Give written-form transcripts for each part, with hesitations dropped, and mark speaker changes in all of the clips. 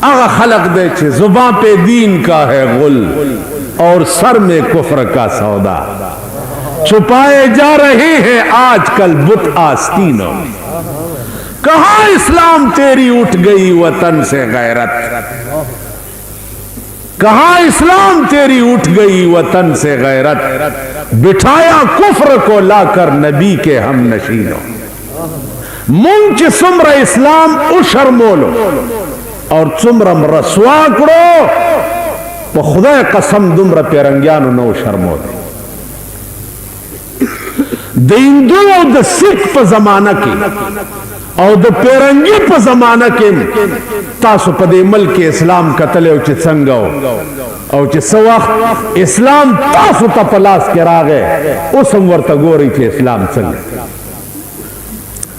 Speaker 1: आगा खलक दे चे जुबां पे दीन का है गुल और सर में कुफ्र का सौदा, छुपाए जा रहे हैं आजकल बुत आस्तीनों। कहां इस्लाम तेरी उठ गई वतन से गैरत, कहां इस्लाम तेरी उठ गई वतन से गैरत, बिठाया कुफ्र को लाकर नबी के हम नशीनों। मुंच सुम्र इस्लाम उशर मोलो और चुमरम रसवाकड़ो, तो खुदा कसम दुम्र पेरंगियान नो शर्मोले। द हिंदू और द सिख पर जमाना की और द पेरंगी पर जमाना के तासु पदे मल्क इस्लाम कतले उच संगो और उच सवख इस्लाम तासु तपलास के रागे उस उम्र तगोरी के इस्लाम संग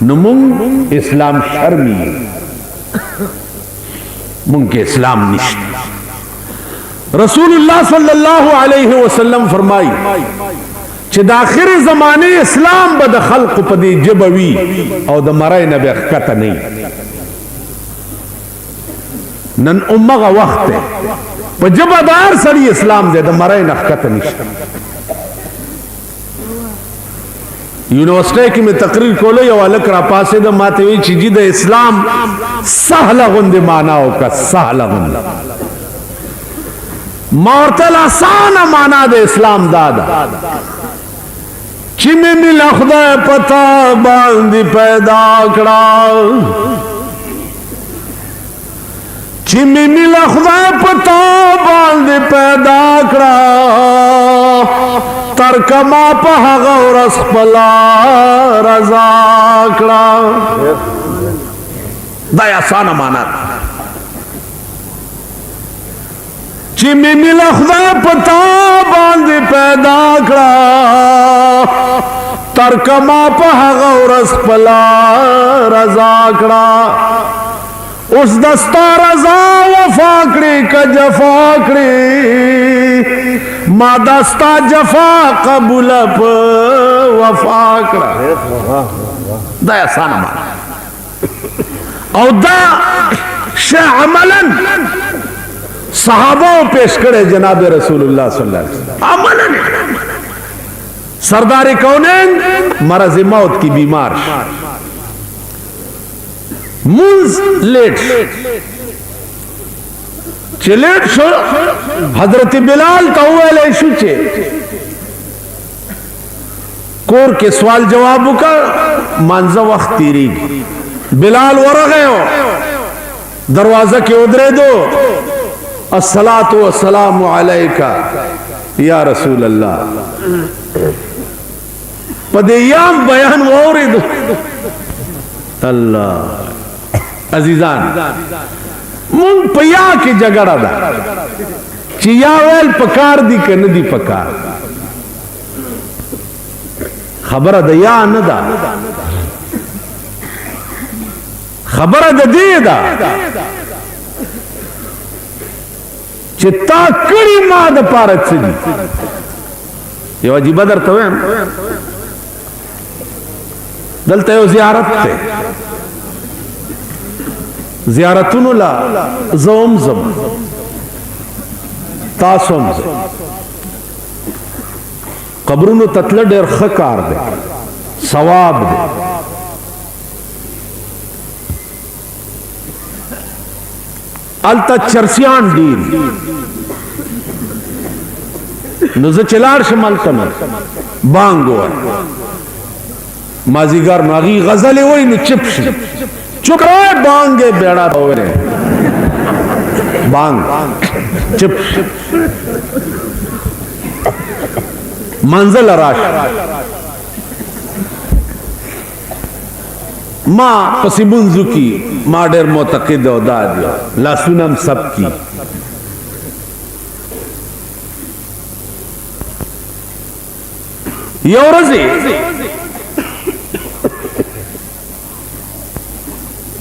Speaker 1: नुमुंग इस्लाम शर्मी मुंग के इस्लाम निश्चित। रसूलुल्लाह सल्लल्लाहु अलैहि वसल्लम फरमाई कि दाखिर जमाने इस्लाम बद खल्क पदी जबवी और द मराय न बेखत नहीं। नन उम्मा का वक्त है पर जबदार सरी इस्लाम दे द मराय नखत नहीं। यूनिवर्सिटी की में तकरीर कोलो या वालक रापासे द माते हुई चीजी द इस्लाम सहला गुंद मानाओ का सहला गुंद मोर्तल आसान माना दे इस्लाम दादा चिमे मिला खुदा पता बांधी पैदा करा, चिमे मिला खुदा पता बांधी पैदा करा, तरकमा पहागा और असफला रजा करा। दया साना माना चिमी मिला खुदा पता बांध पैदा करा, तरकमा पहागा और असफला रजा करा। उस दस्ता रजा वफाकड़ी का जफाकड़ी, मा दस्ता जफा कबूल वफाकड़ा। दया साना माना और दा शाह अमलन सहाबाओं पेश करे जनाब रसूलुल्लाह सल्लल्लाहु अलैहि वसल्लम अमलन। सरदार कौनैन मरज़ मौत की बीमार, मुंज लेट चिलेट शो हजरत बिलाल तौले शुचे कोर के सवाल जवाब का मांजा वक्त तीरी। बिलाल वर गए हो दरवाजा के उधरे दो, अस्सलातु वस्सलामु अलैका या रसूल अल्लाह। पदेयाम बयान वो दो अल्लाह अजीजान मुंग पया की जगड़ा दा चियावेल पकार दी के नदी पकार खबर दया न दा खबर दे दा चित्ता कड़ी माद पारत से ये अजीब दर तो दलते हो जियारत थे जियारतुनुला ज़ोमज़म तासोम कब्रुनु ततले डेर खकार दे सवाब दे। अलता चरसियान डीन नुज़ चिलार शमल तमर बांगो माजीगर नागी गजले वही नु चिप्स चुकराए बांगे बेड़ा होरे बांग चिप मंजिल राश माँ पसीबुंजु की माँ डेर मोतकिद दाद लासुनम सबकी योरजी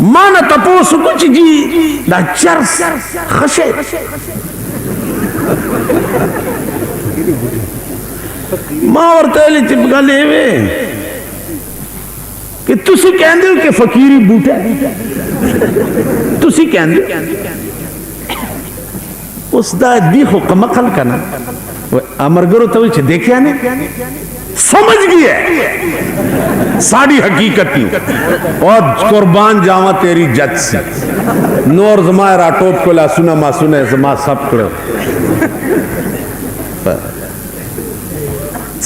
Speaker 1: माना तपोस कुछ जी दा चर्स खशे माँ और तेली चिपका लेवे कि तुसी कहंदे हो कि फकीरी बूटा है, तुसी कहंदे उसदा दी हुक्म अकल का ना अमरगरो तो देखिया ने समझ गया साड़ी हकीकत और कुर्बान जावा तेरी जज से नोर जमा राटोप को ला सुना मा सुने जमा सब करो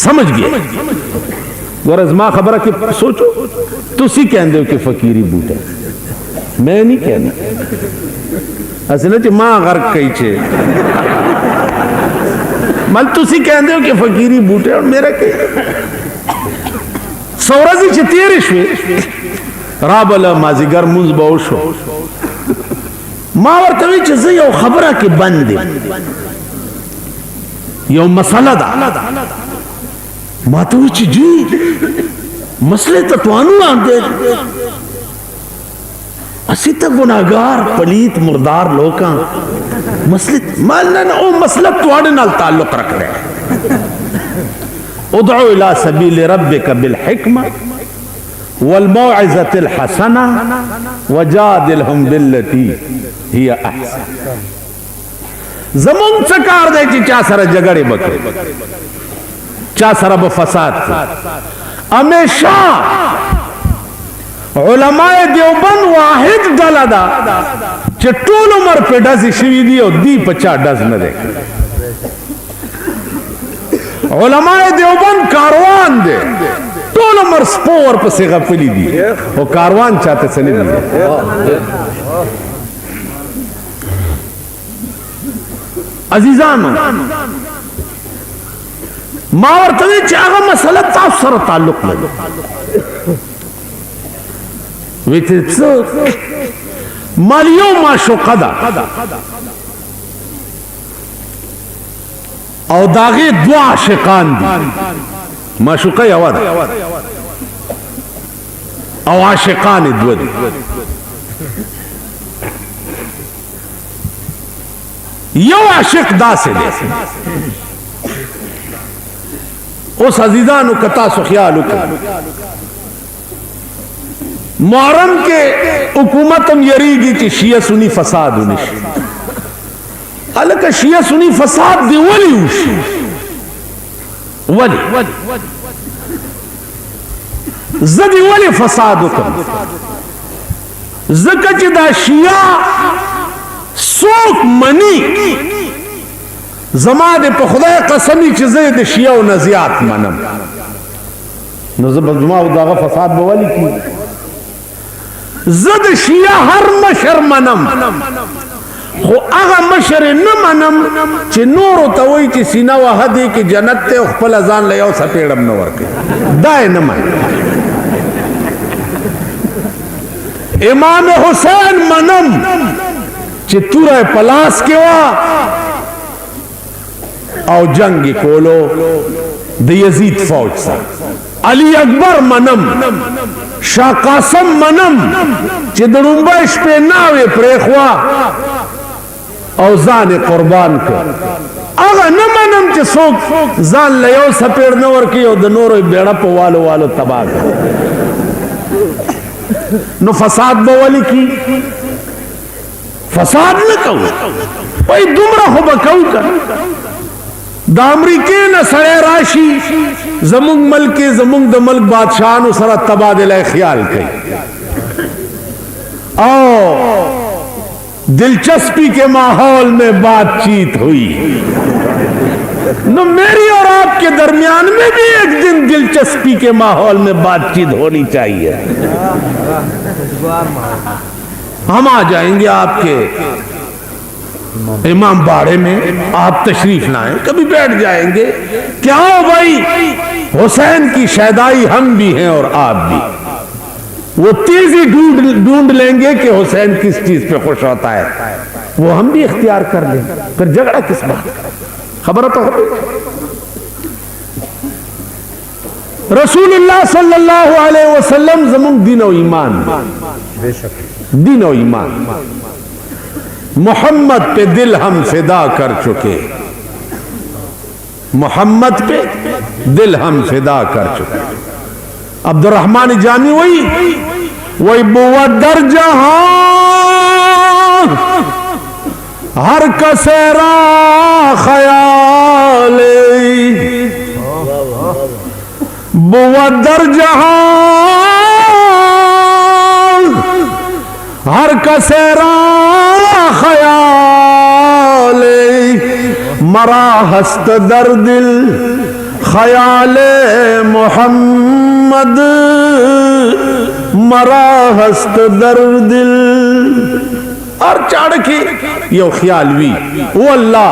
Speaker 1: समझ गया गोरजमा खबर कि सोचो तुसी कहंदे हो कि फकीरी बूटा मैं नहीं कहना असल च मां गर्क कही छे मल तुसी कहंदे हो कि फकीरी बूटे और मेरा के सौरजी चितेरिशवे राबल माजिगर मुज बहुशो मावर तवी चीज यो खबरा के बंदे यो मसला दा मातवी ची जी मसले तत्वानु आंदे असी तक गुनाहगार पलीत मुर्दार लोका मसले मानना ओ मसला तुआड़े नाल ताल्लुक रख रहे हैं उदउ इला सबील रब्बिक बिल हिकमा वल मौइज़तिल हसना वजादिलहुम बिल्लती हिया अहसन जमन सकार दे ची चा सरा जगड़े बकरे चा सरा फसाद हमेशा उलमाए देवबंद वाहिद डला दा टोल उमर पे डज शिवी दी और दी 50 डज न दे उलमाए देवबंद कारवान दे टोल उमर स्पोर पर से गफली दी वो कारवान चाहते से नहीं दी अजीजान मावर तवे चागा मसला ताफ सर ताल्लुक लगे मालियो माशुकदा और दागे दो आशिकान दी माशुका आवाज और आशिकान दो दी यो आशिक दा से दे उस अजीजान कता सुखियाल मुहर्रम के हुकूमत हम यरीगी कि शिया सुनी फसाद उनिश अलग शिया सुनी फसाद दी वली उश वली जदी वली फसाद उकम जकचिदा शिया सोक मनी जमाद पे खुदा कसमी चीजें दे शिया नजियात मनम नजबा दागा फसाद बवाली की जद शिया हर मशर मनम हो आगा मशर न मनम चे नूर तवई ची सीना वहदी की जन्नत ते खपल अजान ले आओ सपेड़म न वर्के दाए न मन इमाम हुसैन मनम चे तुरा पलास के वा आओ जंग कोलो द यजीद फौज सा अली अकबर मनम शाह कासम मनम चिदड़ुम्बश पे नावे प्रेखवा औजान कुर्बान कर अगर न मनम चे सोक जान लयो सपेड़ नवर की और दनोरो बेड़ा पो वालो तबाह नो फसाद बवाली की फसाद न कहू भाई दुमरा हो बकऊ कर दामरी न सड़े राशि जमुंग मलके जमुंग द मल्क बादशाह नु सरा तबादला ख्याल कई आओ दिलचस्पी के माहौल में बातचीत हुई न मेरी और आपके दरमियान में भी एक दिन दिलचस्पी के माहौल में बातचीत होनी चाहिए। हम आ जाएंगे आपके इमाम बाड़े में, आप तशरीफ लाएं, कभी बैठ जाएंगे। क्या हो भाई, हुसैन की शैदाई हम भी हैं और आप भी। वो तेजी ढूंढ लेंगे कि हुसैन किस चीज पे खुश होता है, वो हम भी इख्तियार कर लें। फिर झगड़ा किस बात का, खबर तो रसूलुल्लाह सल्लल्लाहु अलैहि वसल्लम जमुन दीन और ईमान, दीन और ईमान मोहम्मद पे दिल हम फिदा कर चुके, मोहम्मद पे दिल हम फिदा कर चुके। अब्दुर्रहमान जामी वही बुआ दर जहां हर कसेरा ख्याल बुआ दर जहां हर कसेरा ख्याल मरा हस्त दर दिल ख्याल मोहम्मद मरा हस्त दर दिल। और चाड़ की यो ख्याल भी वो अल्लाह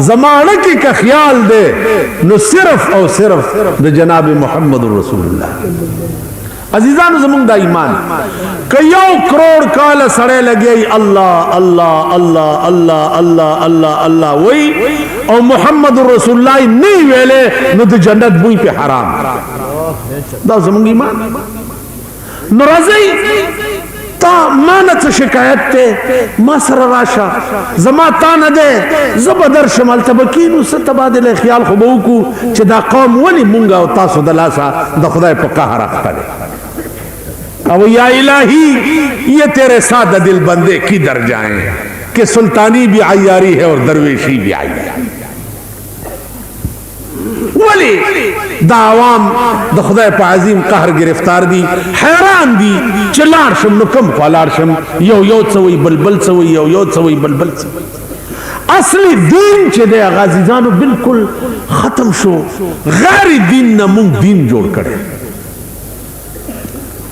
Speaker 1: जमाने की का ख्याल दे न सिर्फ और सिर्फ द जनाब मोहम्मद रसूलुल्लाह। अजीजान ज़मीन दा ईमान कयो करोड़ काल सड़े लगे अल्लाह अल्लाह अल्लाह अल्लाह अल्लाह अल्लाह अल्लाह वही और मोहम्मद रसूलुल्लाह नहीं वेले न तो जन्नत बुई पे हराम दा ज़मीन ईमान नराज़ी ता मानत शिकायत ते मसर राशा जमा ता न दे जबदर शमल तबकीन उस तबादले ख्याल खबू को चदा कौम वली मुंगा और तासु दलासा द खुदा पे कहर अख्तरे अब या इलाही ये तेरे साथ दिल बंदे किधर जाएं कि सुल्तानी भी आयारी है और दरवेशी भी आयारी वली दावाम द खुदा पे अजीम कहर गिरफ्तार दी हैरान दी चिल्लार शम नुकम फालार शम यो यो सवई बलबल सवई यो यो सवई बलबल सवई असली दीन चले गाजीजानो बिल्कुल खत्म शो गैरी दीन न मुंग दीन जोड़ करे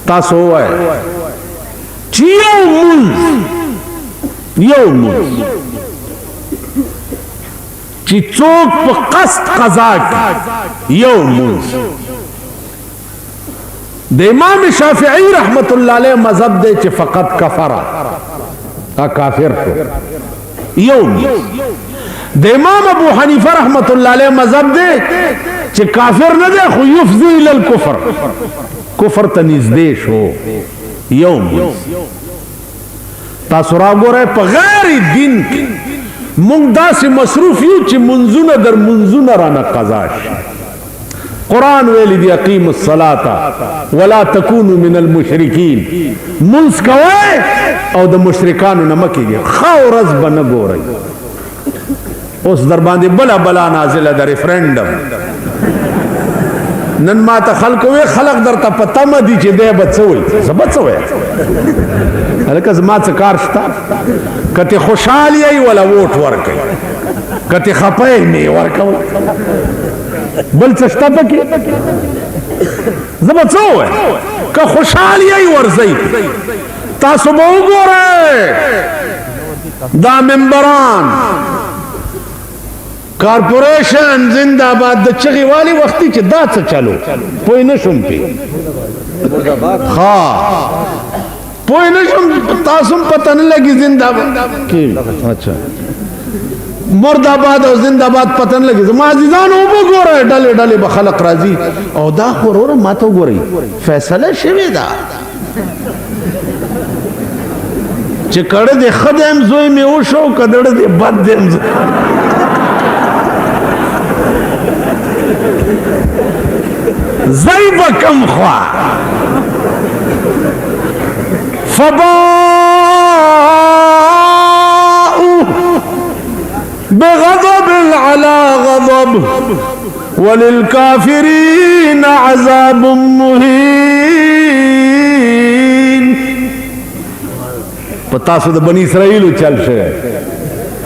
Speaker 1: तासो है चियो मुंज ची चोक प कस्त कजा यो मुंज दे इमाम शाफिई रहमतुल्लाह अलैह मजहब दे चे फकत कफरा का काफिर को यो दे इमाम अबू हनीफा रहमतुल्लाह अलैह मजहब दे चे काफिर न दे खु युफ्ज़ी इलल कुफ्र कुफर तनिजदेश हो यौम तासुरा गोरे बगैर दिन मुंगदा से मसरूफ यू ची मुंजुना दर मुंजुना राना कजाश कुरान वेली दी अकीमुस सलाता वला तकूनु मिनल मुशरिकीन मुंस कवे और द मुशरिकान नमकी दी खौरज बन गोरे उस दरबान दे बला बला नाजिल द रेफरेंडम नन माता खल्क वे खलक दर ता पता मदी चे दे बचोई सबचोय अलकस मात कारस्ता कते खुशहाली आई वाला वोट वर्क कते खपे में वर्क बल चस्ता पके सबचोय का खुशहाली आई वर्जई ता सुबह गोरे दा मेंबरान कारपोरेशन जिंदाबाद द चगी वाली वक्ती चे दात से चलो पोई न शुम पे हाँ पोई न शुम तासुम पता न लगी जिंदाबाद की अच्छा मुर्दाबाद और जिंदाबाद पता न लगी माजिदान वो गो रहे डाले डाले बखलक राजी और दा खोरो मातो गो रही फैसला शिवेदा चे कड़े दे खदेम जोई में उशो कदड़े दे बदेम ज़ैब कम ख्वा फबाउ बेग़ज़ब अला ग़ज़ब वलिल काफ़िरीन अज़ाबुम मुहीन। पता सुध बनी इसराइल चल से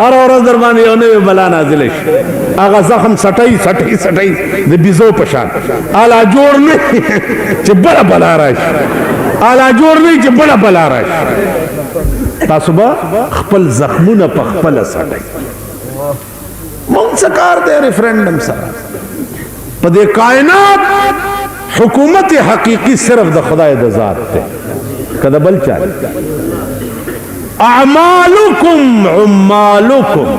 Speaker 1: और दरबान योने में बला नाजिलिश आगा जख्म सटाई सटाई सटाई दे बिजो पशान आला जोड़ नहीं चे बड़ा बला रहा आला जोड़ नहीं चे बड़ा बला रहा तासुबा खपल जख्मू न पखपल सटाई मुंसकार दे रेफरेंडम सा पदे कायनात हुकूमत हकीकी सिर्फ द खुदाए द जात थे कदा बल चाल अमालुकुम उम्मालुकुम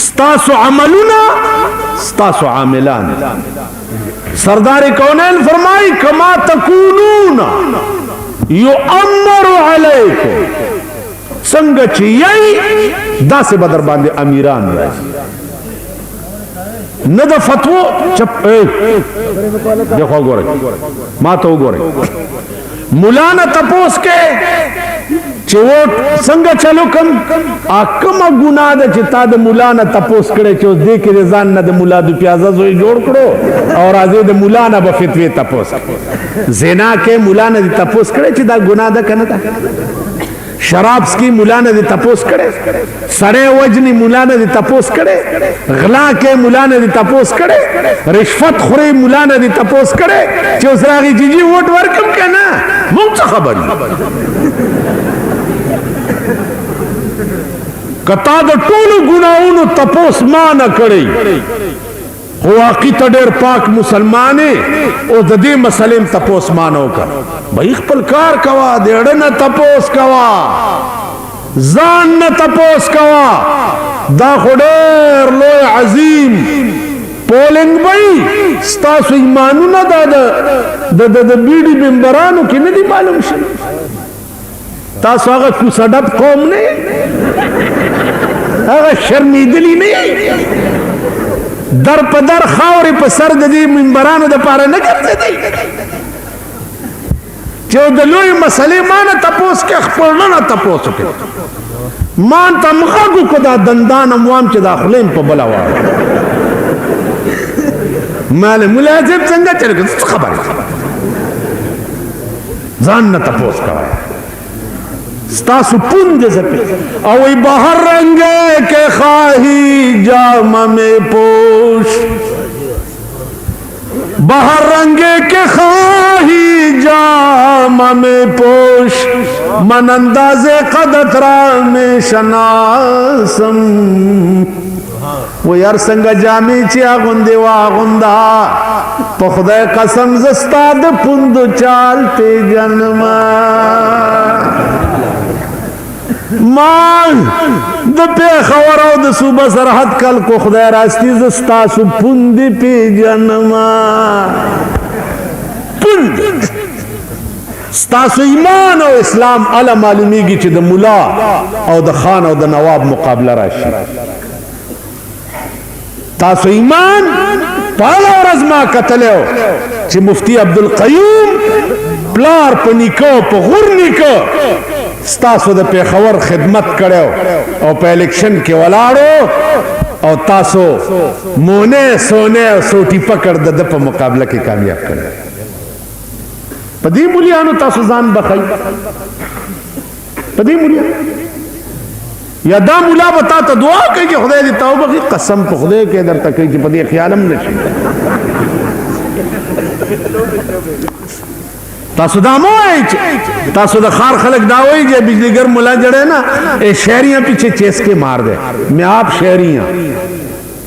Speaker 1: स्तासु अमलुना स्तासु आमिलान। सरदार कौनैन फरमाई कमा तकूनूना युअम्मरु अलैकुम संग यही 10 बदर बांधे अमीरान रहे न द फतवो चप देखो गोरे मा तो गोरे मुला न तपोस के चोट संग चलो कम आकम गुनाह द चिता द मुला न तपोस करे चो देख रिजान न द मुला दु प्याजा जोई जोड़ करो और आजे द मुला न बफितवे तपोस ज़िना के मुला न तपोस करे चिदा गुनाह द कनता शराब की मुला ने तपोस करे सड़े वजनी मुला ने तपोस करे गला के मुला ने तपोस करे रिश्वत खुरी मुला ने तपोस करे चौसरागी जीजी वोट वर्कम के ना मुझसे खबर कता द टोल गुनाहों तपोस मा न करे वाकई तडेर पाक मुसलमाने ओ ददे मसलेम तपोस मानो का भाई खपलकार कवा देड़ न तपोस कवा जान न तपोस कवा दा खुडेर लो अजीम पोलिंग भाई स्तासु ईमानु न द बीडी बिंबरानु की नहीं मालूम शे तासु आगा कुसडब कौम ने आगा शर्मीदली नहीं दर पदर खावरे पर सर दे मिंबरानो द पारा न करते दी जो दलोई मसले मान तपोस के खपरना न तपोस के मान तमखा को दा दंदान अमवाम च दाखलें पर बलावा माल मुलाजिम संगा चल के खबर जान न तपोस का स्तासु पुंज सपे और बाहर रंगे के खाही जामा में पोश बाहर रंगे के खाही जामा में पोश मन अंदाजे कदतरा में शनासम वो यार संग जामी चिया गुंदे वा गुंदा पखुदा कसम जस्ताद पुंद चालते जन्मा मान द पे खबरों द सुबह सरहद कल को खुदा रास्ती जस्ता सुपुंद पे जन्मा पुंद स्तासु ईमान और इस्लाम अला मालूमी की द मुला और द खान और द नवाब मुकाबला राशि तासु ईमान पाला और अजमा कतले ची मुफ्ती अब्दुल कयूम प्लार पनिको पगुरनिको स्तासो द पेखवर खिदमत करो और पे इलेक्शन के वलाड़ो और तासो मोने सोने और सोटी पकड़ द पर मुकाबला के कामयाब करे पदी मुलियानो तासो जान बखाई पदी मुलिया या दा मुला बता तो दुआ कह के खुदा दी तौबा की कसम पे खुदा के इधर तक कि पदी ख्यालम नशी तासु दामो तासु द खार खलक दावई जे बिजली गर मुला जड़े ना ए शहरियां पीछे चेस के मार दे मैं आप शहरियां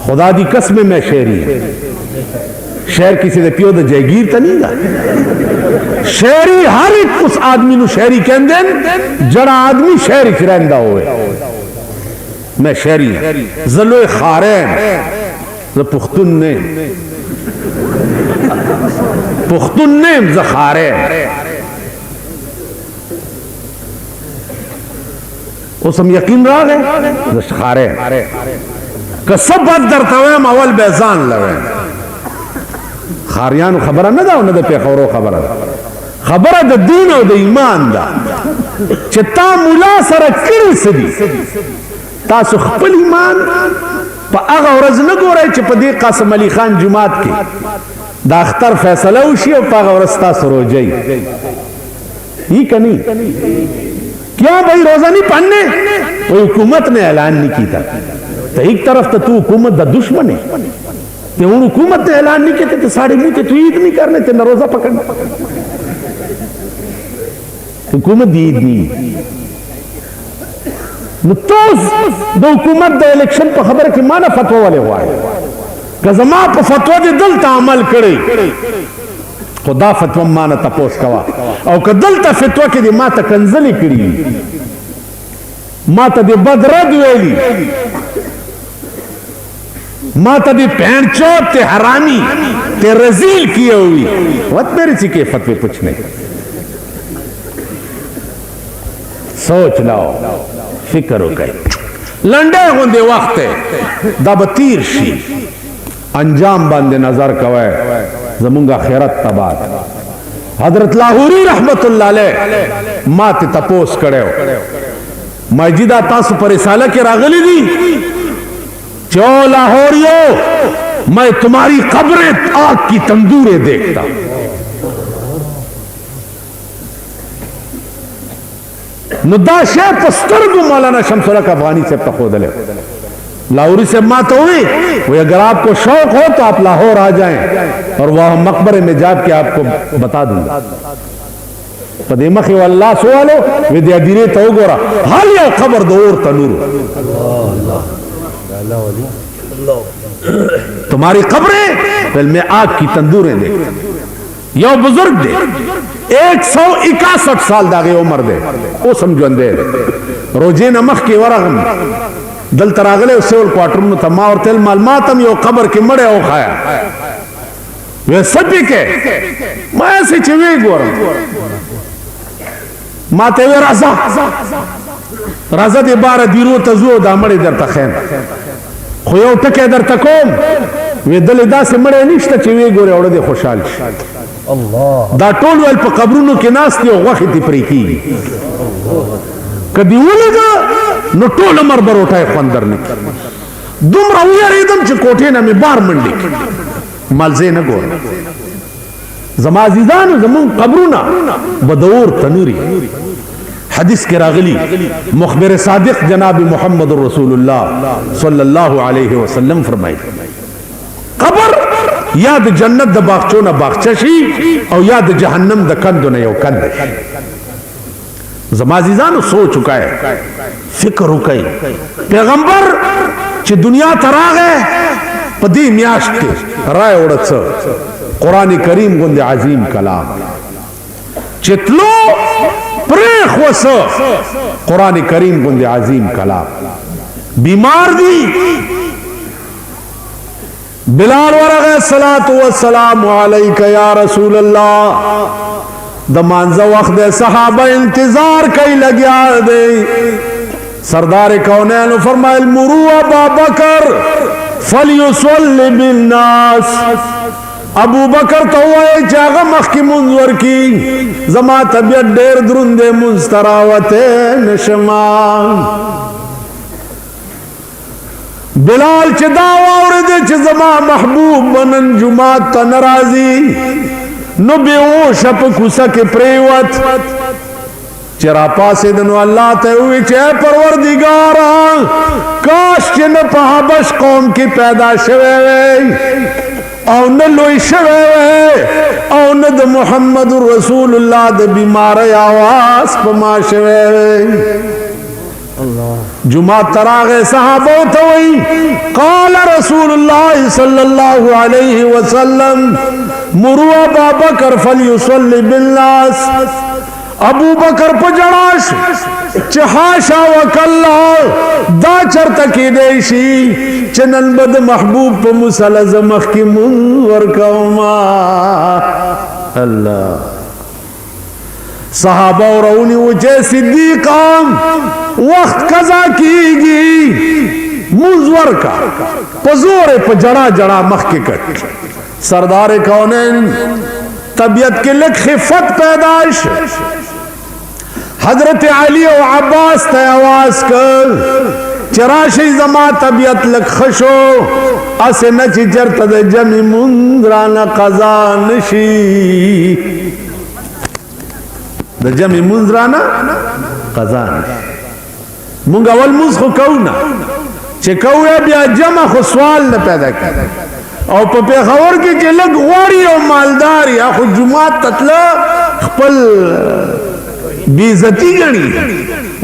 Speaker 1: खुदा दी कसम मैं शहरी शहर किसी दे प्यो द जयगीर तो नहीं गा शहरी हर एक उस आदमी नु शहरी कहंदे जड़ा आदमी शहर च रहंदा होवे मैं शहरी जलो खारे पुख्तुन ने जखारे उस हम यकीन रहा गए जखारे कसब बात डरता हुए हम अवल बेजान लगे खारियान खबर न दा उन्हें पे खबरों खबर द दीन और द ईमान दा चिता मुला सर किरी सदी तासु खपल ईमान पा अगा औरज न गोरे च पदी कासिम अली खान जुमात की दा अख्तर फैसला उशी और पागा औरस्ता सरो जाई ये कनी क्या भाई रोजा नहीं पढ़ने वो हुकूमत ने ऐलान नहीं किया तो एक तरफ तो तू हुकूमत दा दुश्मन है तो उन हुकूमत ने ऐलान नहीं किया तो साढ़े मुंह तू ईद नहीं करने ते न रोजा पकड़ना हुकूमत दी ईद नहीं तो दो हुकूमत द इलेक्शन पर खबर की माना फतवा वाले हुआ है कजमा पर फतवा दे दल तामल करे खुदा फतवा माना तपोस कवा और कदल ता फतवा के दे माता कंजली करी माता दे बदरद वेली माता दे पैन चौथ ते हरामी ते रजील किए हुई वत मेरे सी के फतवे पूछने सोच लाओ फिक्र हो गए लंडे होंदे वक्त दबतीर शी انجام باندې نظر کوي زمونږ آخرت تباہ. حضرت لاہوری رحمت اللہ علیہ ما ته تپوس کړو ماجیدا تاسو پر رسالہ کې راغلی دي چو لاہوریو میں تمہاری قبریں آگ کی تندوریں دیکھتا. نو دا شے پسترگو مولانا شمس الحق افغانی سے تخودلے لاہوری سے مات ہوئی وہ اگر آپ کو شوق ہو تو آپ لاہور آ جائیں اور وہاں مقبرے میں جا کے آپ کو بتا دوں گا. پدیمخی واللہ سوالو ویدی ادیرے تو گورا حال یا قبر دور تنور تمہاری قبریں پہل میں آگ کی تندوریں دیکھ. یو بزرگ دے 161 سال داغے عمر دے او سمجھو اندے روجے نمخ کی ورغم دل تراغلے اس سے کوارٹرن تما اور تل معلوماتم یو قبر کے مڑے او کھایا وہ سپی کے میں ایسے چوے گورم ماتے وی رازا دے بارہ دیرو تزو دا مڑے در تخین خو یو ٹکے در تکوم وی دل دا سے مڑے نشتا چوے گورے اوڑے دے خوشحال دا ټول ول په قبرونو کې ناس دي او غوښې دي پرې کېږي کدی ولګه نو ټول عمر به روټۍ خوند درنه دومره ویاړېدم چې کوټې نه مې بار منډې مالزې نه ګورم زما عزیزانو زمونږ قبرونه به د اور تنوري. حدیث کې راغلی مخبر صادق جناب محمد رسول الله صلی الله علیه وسلم فرمایي قبر یا د جنت د باغچو نه باغچه شي او یا د جهنم د کندو نه یو کند شي. زما عزیزانو سوچ وکای فکر وکای پیغمبر چې دنیا ته راغی په دې میاشت کې رای وړڅ قرآن کریم غوندې عظیم کلام چې تلو پرېښ وسه قرآن کریم غوندې عظیم کلام بیمار دی بلال ورغه الصلاۃ والسلام علیک یا رسول اللہ دمانزہ وقت صحابہ انتظار کئی لگیا دے سردار کونین فرمائے مرو ابا بکر فلیصلی بالناس ابو بکر تو ہوئے چاگا مخ کی منظور کی زما طبیعت دیر درندے منستراوت نشمان. بلال چه داوا ورده چه زما محبوب بنن جماعت تا نرازی نو بیوش اپ کسا کے پریوت چرا پاسے دنو اللہ تے ہوئی چه پروردگارا کاش چه نپا حبش قوم کی پیدا شوے او نلوی شوے او ند محمد رسول اللہ د بیمار آواز پما شوے. جمعہ تراغ صحابہ توئی قال رسول اللہ صلی اللہ علیہ وسلم مرو ابا بکر فلیصلی بالناس. ابو بکر پجڑاش چہاشا وکاللہ دا چرتکی دیشی چنن بد محبوب پا مسلزمخ کی منور کوما. اللہ صحابہ اور اونی وچے صدیقام وقت قضا کی گی منزور کا پزور پا جڑا جڑا مخ کے کٹ سردار کونین طبیعت کے لکھ خفت پیدائش حضرت علی و عباس تے آواز کر چراشی زما طبیعت لکھ خشو اسے نچی چرت دے جمی مندران قضا نشی د جمع منذرانا قضا مونږ اول موږ خو کونا چې کوه بیا جمع خو سوال نه پیدا کوي او په پیښور کې چې لږ غوړی او مالدار یا خو جمعات تطلا خپل بی عزتی غني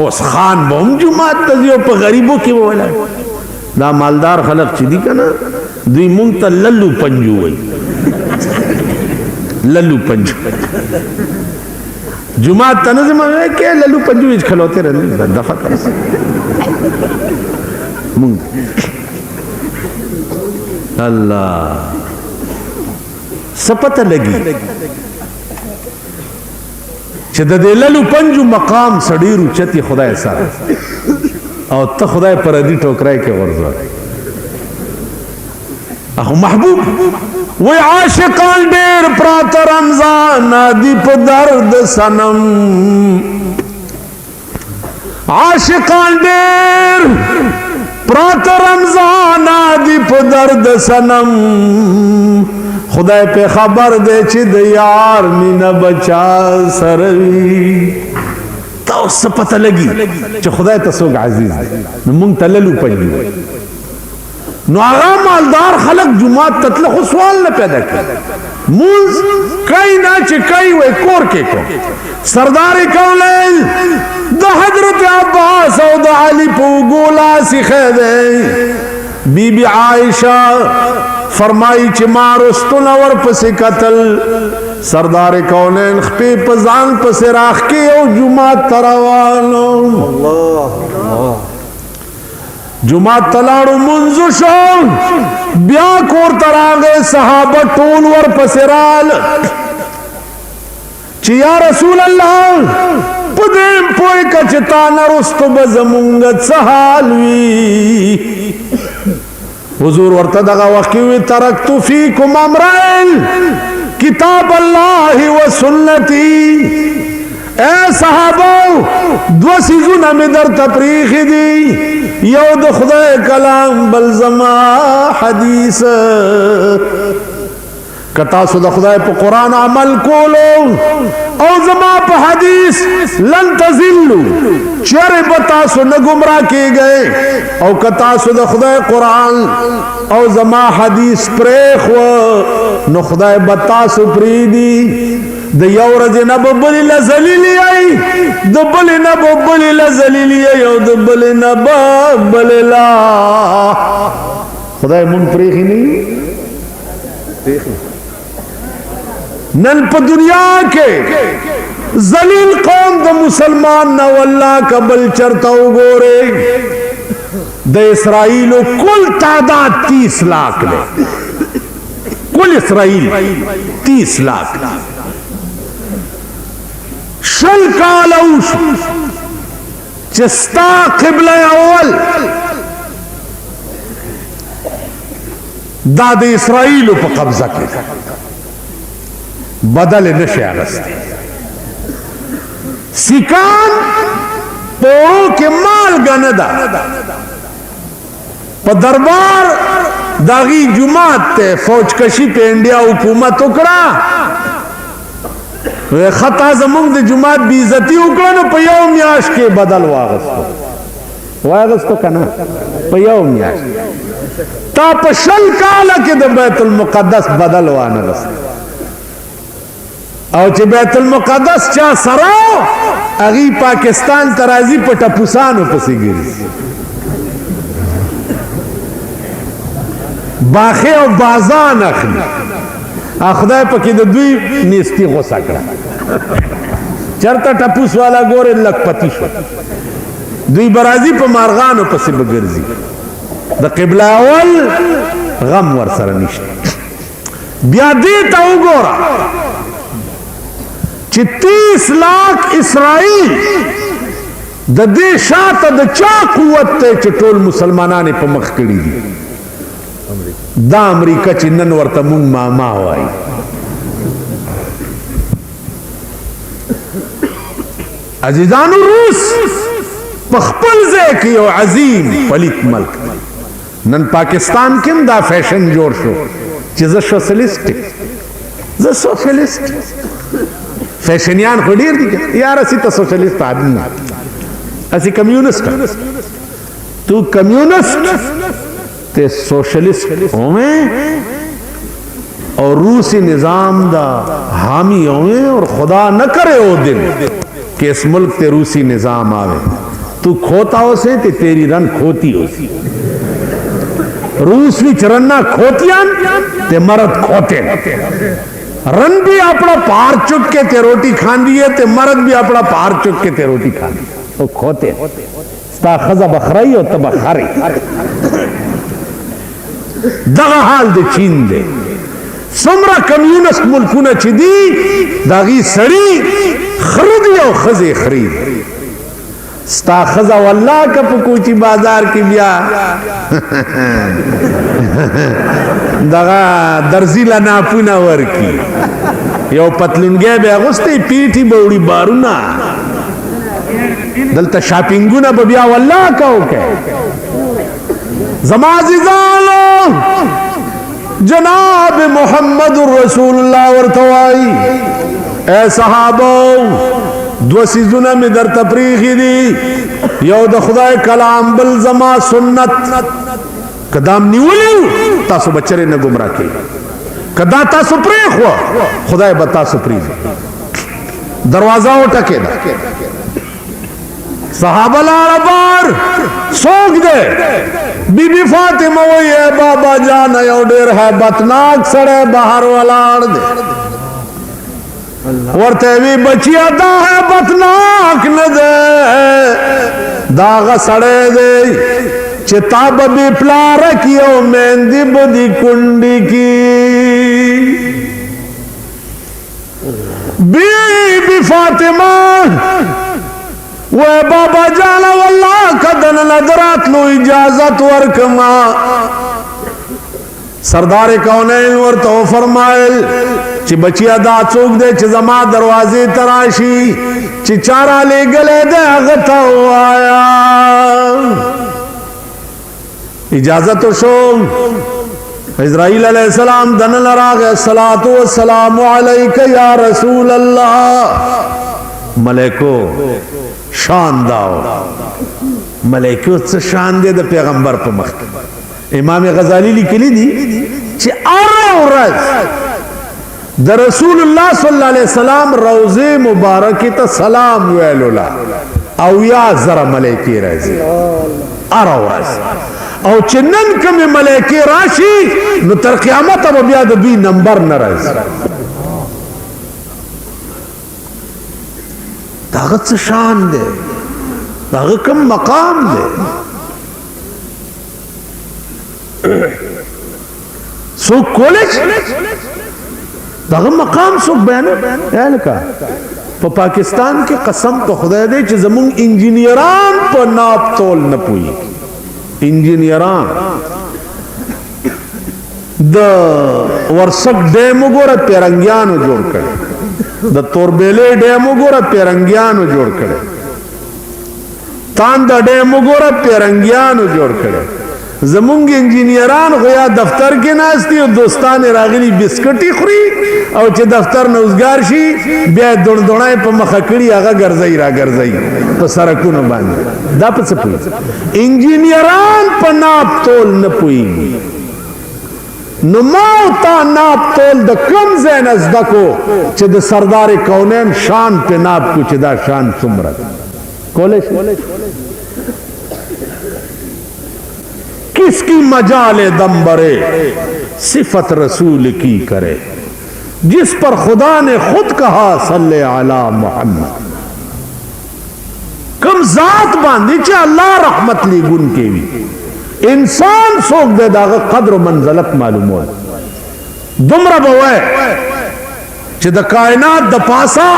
Speaker 1: اوس خان بوم جمعات ته په غریبو کې ولا دا مالدار خلق چې دي کنه دوی مونږ ته للو پنجو وای للو پنجو جمعات تنظم ہے کہ للو پنجو اچ کھلوتے رہنے دفع کر اللہ سپتہ لگی چھ دے للو پنجو مقام سڑیرو چتی خدای سارا اور تا خدای پر ادی ٹوکرائی کے غرزو اخو محبوب وی عاشقان ډیر پرات رمضان دی په درد سنم عاشقان ډیر پرات رمضان دی په درد سنم خدای په خبر دی چې د یار مینا بچا سروي تاسو پته لګي چې خدای ته څوک عزیز دی مونږ تللو پېږي نو هغه مالدار خلق جمعات تطلع خو سوال نه پیدا کړي مونږ کای نه چې کای وای کور کې کو سردار کولل د حضرت عباس او د علي په ګولا سیخه ده بی بی عائشہ فرمائی چې ما رستون ور پسې قتل سردار کونین خپې په ځان پسې راخ کې او جمعات تروانو الله جمعات تلاړو منځو شو بیا کور تراغه صحابه ټول ور پسرال چې یا رسول الله پدیم پوی کچتا نرستو بزمونگت سحال وی حضور ورته دغه وخت وی ترکتو فیکم امرین کتاب الله و سنتی اے صحابو دو سیزونه می در تپریخ دی یو د خدای کلام بل زما حدیث کتا سو د خدای په قران عمل کولو او زما په حدیث لن تزلوا چیرې بتا سو نه گمراه کیږئ او کتا سو د خدای قران او زما حدیث پرېخو نو خدای بتا سو پریدي د یو ورځې نه به بلې له ذلیلې ای د بلې نه به بلې له ذلیلې ای او د بلې نه به بلې لا خدای مونږ پرېښي نه نن په دنیا کې ذلیل قوم د مسلمان نه والله کبل چرته وګورئ د اسرائیل کل تعداد 30 लाख ہے کل اسرائیل 30 लाख شل کالوش چستا قبل اول دا د اسرائیل په قبضه کې بدل نشي اغسطی سکان پورو کے مال گندا پا دربار داغی جماعت تے فوج کشی پہ انڈیا حکومت اکڑا خطا زمونگ دے جماعت بیزتی اکڑا نو پا یو میاش کے بدل واغستو کنا پا یو میاش تا پا شل کالا کے دے بیت المقدس بدل واغستو او چې بیت المقدس چا سراو اغي پاکستان ترازی په ټپوسانو پسې ګرځي باخه او بازان اخلي خدای پکې د دوی نيستي غوسه کړه چرته ټپوس والا ګوره لکپتی شو دوی برازي په مارغانو پسې بګرځي د قبله اول غم ور سره نشته بیا دې ته وګوره چې 30 लाख اسرائیل د دې شاته د چا قوت ته چې ټول مسلمانانو په مخ کړي دي دا امریکا چې نن ورته مونږ ماما وایي عزیزانو روس په خپل ځای کې یو عظیم پلیت ملک نن پاکستان کې دا فیشن جوړ شو چې زه سوشلیست فیشنیان خو ډیر دي یار اسی ته سوشلیست آدمی اسی کمیونسٹ تو کمیونسٹ تے سوشلیست ہوئے اور روسی نظام دا حامی ہوئے اور خدا نہ کرے او دن کہ اس ملک تے روسی نظام آوے تو کھوتا ہو سے تے تیری رن کھوتی ہو سی روس بھی چرنہ کھوتیاں تے مرد کھوتے رن بھی اپنا پار چک کے تے روٹی کھان دیئے تے مرد بھی اپنا پار چک کے تے روٹی کھان دیئے تو کھوتے ستا خزا بخرائی اور تبا خاری دغا حال دے چین دے سمرا کمیونسٹ ملکونا چی دی داغی سڑی خردی او خزی خرید स्ता खजा वल्लाह का पुकोची बाजार की बिया दगा दर्जी ला नापुना वर की यो पतलुनगे बे अगुस्ते पीठी बौड़ी बारूना दलता शॉपिंगुना बबिया वल्लाह का ओके जमाजिजालो जनाब मोहम्मद रसूलुल्लाह वर्तवाई ए सहाबो दो सीजुना में दर तफरीखी दी यो द खुदाए कलाम बल जमा सुन्नत कदाम निवली तासु बच्चरे न गुमराह की कदा तासु प्रेख हुआ खुदाए बता सुप्रीज दरवाजा उठके दा सहाबा लाड़ा बार सोख दे बीबी फातिमा वही है बाबा जान यो डेर है बतनाक सड़े बाहर वाला आड़ दे वर्ते भी बचिया दा है बतनाक न दे दाग सड़े दे चिताब भी प्ला रखियो मेहंदी बुदी कुंडी की बीबी फातिमा वह बाबा जाना वल्लाह कदन नजरात लो इजाजत वर्कमा सरदार कौनैन वर तो फरमायल ची बचिया दा चौक दे ची जमा दरवाजे तराशी ची चारा ले गले दे अगता आया इजाजत शो इज़राइल अलैहिस्सलाम दन लराग सलातो वस्सलामु अलैका या रसूल अल्लाह मलेको शान दाओ मलेको से शान दे द पैगंबर पे मख इमाम गजाली लिखली दी ची आरज द रसूलुल्लाह सल्लल्लाहु अलैहि वसल्लम रोजे मुबारक त सलाम वेलोला औ या जरा मलेकी राजी आरज औ चिन्नन कम मलेकी राशि न तर क़यामत अब बिया द बी नंबर न राज ताकत से शान दे ताकत कम मकाम दे सो कॉलेज दाग मकाम सो बयान का तो पाकिस्तान के कसम तो खुदा दे जमुंग इंजीनियरान पर नाप तोल न पुई इंजीनियरान द वर्षक डैम गोरा पेरंगियान जोड़ कर द तोरबेले डैम गोरा पेरंगियान जोड़ कर तांदा डैम गोरा पेरंगियान जोड़ कर जमुंग इंजीनियरान गोया दफ्तर के नास्ती और दोस्तान रागली बिस्कटी खुरी और चे दफ्तर नौजगार शी ब्या दोड़ाए पर मखकड़ी आगा गर्जई रा गर्जई तो सरकू न बांध दप से पुई इंजीनियरान पर नाप तोल न पुई नुमावता नाप तोल द कम ज़ैन अज़दको चे द सरदार कौनैन शान पे नाप कुछ दा शान सुमरत कॉलेज किसकी मजाले दम्बरे सिफत रसूल की करे जिस पर खुदा ने खुद कहा सल्ले अला मोहम्मद कम जात बांधी चे अल्लाह रहमत ली गुन के भी इंसान सोख दे दाग कद्र मंजलत मालूम हो दुमरा बवे चे द कायनात द पासा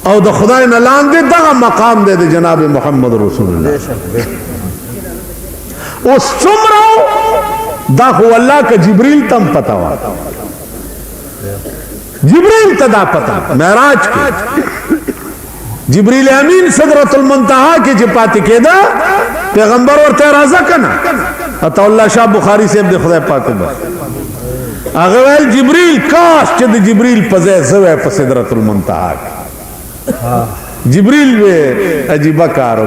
Speaker 1: और द खुदा न लान दे दगा मकाम दे जनाब मोहम्मद रसूलुल्लाह उस सुमरो दाखो अल्लाह का जिब्रील तम पता हुआ जिब्रील तदा पता महराज के जिब्रील अमीन सदरतुल मुंतहा के चिपाती के दा पैगंबर और तेराजा कना अतौल्ला शाह बुखारी से अब्द खुदा पाक अगवेल जिब्रील काश चद जिब्रील पजे जवे प सदरतुल मुंतहा जिब्रील वे अजीबा कारो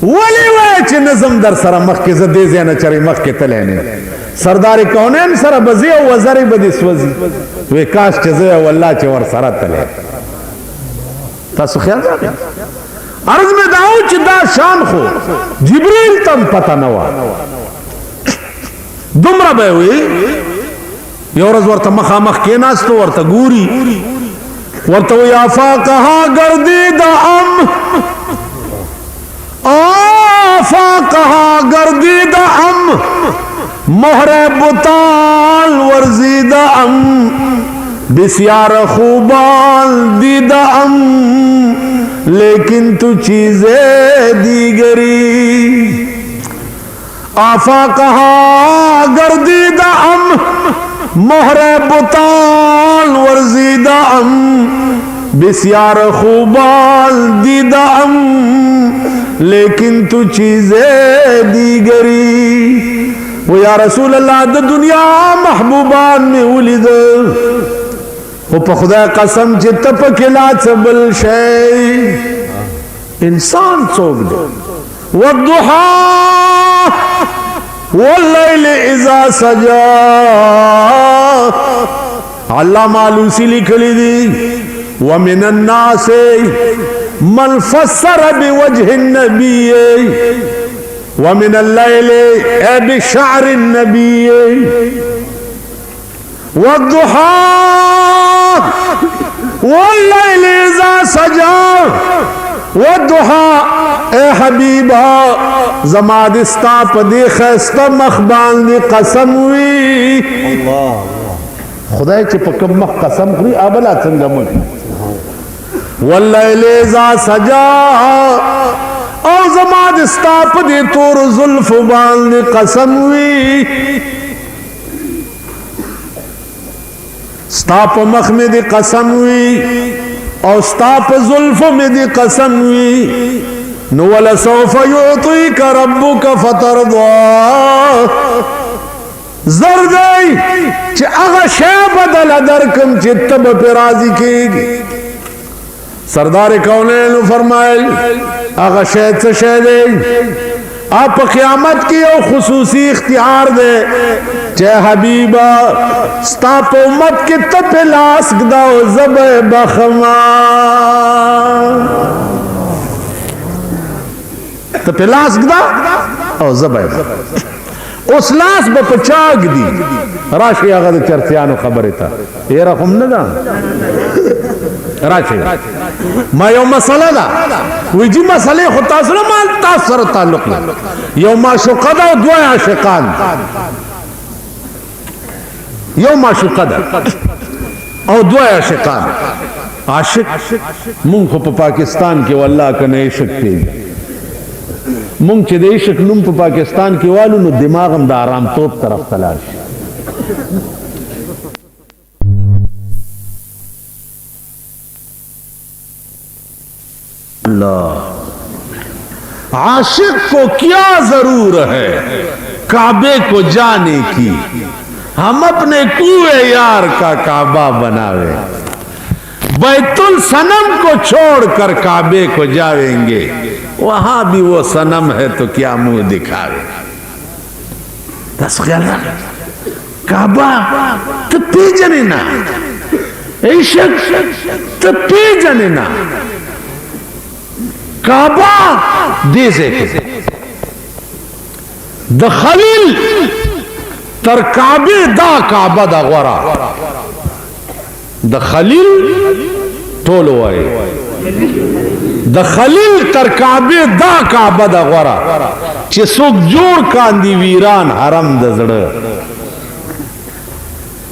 Speaker 1: वली वे नजम दर सरा मख के जदे ज़ेना चरी मख के तलेने सरदार कौनैन सरा बजे वज़री बदी स्वजी वे काश चजे वल्लाह चे वर सरा तले तासु ख्याल अर्ज में दाऊ चिदा शान खो जिब्रील तम पता नवा दुमरा बे हुई योरज वर्ता मखा मख के नास तो वर्ता गुरी वर्ता या फाक़हा गर्दीदा अम आफा कहा गर्दीदा अम मोहरे बुताल वर्जीदा अम बिस्यार खूबाल दीदा अम लेकिन तू चीजें दीगरी। आफा कहा गर्दीदा अम मोहरे बुतान वर्जीदा अम बिस्यार खूबाल दीदा अम लेकिन तू चीजें दीगरी। वो या रसूल अल्लाह द दुनिया महबूबान में उलिद वो पखुदा कसम चित्त पकिला चबल शय इंसान सोग दे। वद्दुहा वल्लैल इज़ा सजा अल्लाह मालूसी लिखली दी। वमिनन नासे मन फस्सर बिवजहिन नबी वमिनल लैली बिशअरिन नबी वद्दुहा वल्लैली इज़ा सजा वद्दुहा ए हबीबा जमादिस्ता पदी खस्ता मखबान दी कसम हुई। खुदा चे पकम मख कसम हुई अबला चंगम वल्लैली इज़ा सजा और जमादिस्ता पदी तोर जुल्फ बान दी कसम हुई। स्ताप मख में दी कसम हुई और स्ताप जुल्फ में दी कसम हुई। नुवल सौफ युतीका रब्बुका फतरदा जरदई च अगा शे बदल दरकम चित्तब पे राजी कीगी। सरदार कौनैन फरमाए अगा शे से शे दे आप क़यामत की और खुसूसी इख्तियार दे चे हबीबा स्ताप उम्मत के तपिलास गदाओ ज़ब बखमा तपिलास गदा और ज़ब उस लाश बपचाग दी राशि अगर चर्चियानो खबर था ये रकम न दा राशि मैं यो मसला दा विजी मसले होता सुना माल तासर ताल्लुक यो माशुक़दा दो आशिकान यो माशुक़दा और दो आशिकान आशिक मुंख पाकिस्तान के अल्लाह का नए शक्ति मुंग चे देशक नुम पे पाकिस्तान के वालू नु दिमाग हम दा आराम तोप तरफ तलाश। अल्लाह आशिक को क्या जरूर है काबे को जाने की। हम अपने कुएं यार का काबा बनावे बैतुल सनम को छोड़कर काबे को जाएंगे। वहां भी वो सनम है तो क्या मुंह दिखावे। दस ख्याल काबा तो पीजने ना इशक तो पीजने ना काबा दे से द खलील तर काबे दा काबा दा गोरा द खलील टोलो आए द खलील तर काबे दा काबा दा गोरा चे सुख जोड़ कांदी वीरान हरम दजड़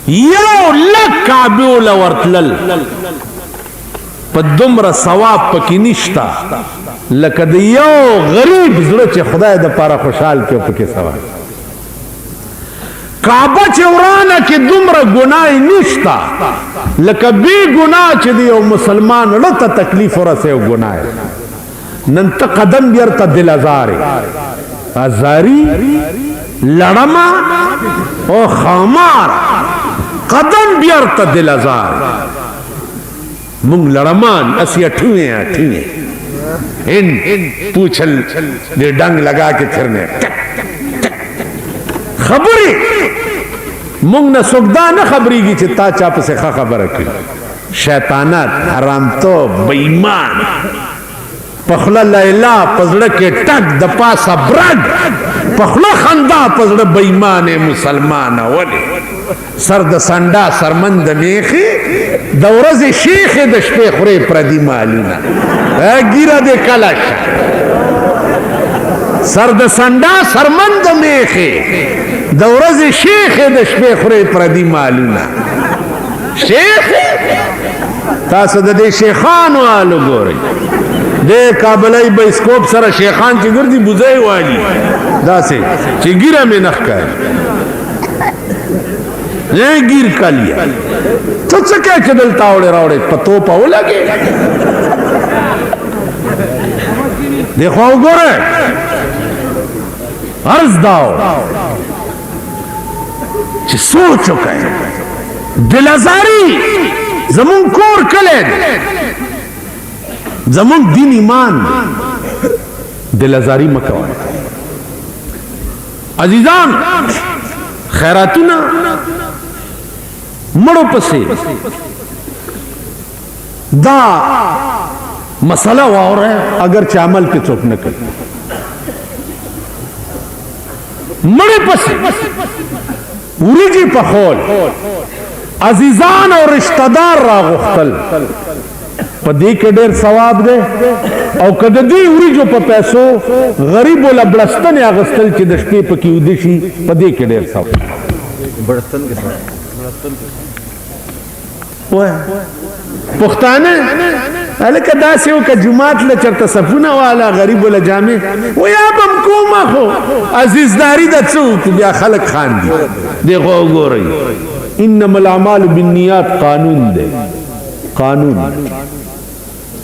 Speaker 1: यो लक काबे लवर्तलल पदुमर सवाब पकी निश्ता लकद यो गरीब जड़ चे खुदा द पारा खुशाल के पके सवाब काबा चौराना के दुमर गुनाह निश्ता लकबी गुनाह च दियो मुसलमान लता तकलीफ और से गुनाह नंत कदम बिरता दिल आजारी लड़मा और खामार कदम बिरता दिल आजार मुंग लड़मान असी अठुए इन पूछल दे डंग लगा के फिरने खबरी मुंग न सुगदा न खबरी की चित्ता चाप से खा खबर की शैतानत हराम तो बेईमान पखला लैला पजड़ के टक दपा सब्रग पखला खंदा पजड़ बेईमान मुसलमान वले सर्द संडा सरमंद मेखी दौरज शेख दशपे खुरे प्रदी मालूना गिरा दे कलश सर्द संडा सरमंद मेखे दौरज शेख दशपे खुरे प्रदी मालूना शेख تاسو د دې شیخانو حالو ګورئ دې کابلۍ بایسکوپ سره شیخان چې ګرځي بوزۍ والي داسې چې ګیره مې نه ښکاري گیر کا لیا تو څه کې چې دلته اوړې راوړې په توپه ولګې دیکھو وګوره عرض داو چې سوچ وکړئ دلازاري زمون کور کله زمون دین ایمان دلازاري مکوئ عزیزان خیراتونه مړو پسې دا مسله واوره اگر چې عمل کې څوک نه کوي مړو پسې ورېږي په خول عزیزان او رشتہ دار راغوښتل په دې کې ډېر ثواب دی او که د دې وریجو په پیسو غریبو له بړستنې اخیستل چې د شپې پکې ویده شي په دې کې ډېر ثواب پښتانه هلکه داسې وکړه جومات له چېرته صفونه واله غریبو له جامې ویا به م کومه خو عزیزداري ده څه وکړو بیا خلک خاندي دې خو وګورئ انما الاعمال بالنیات قانون دی قانون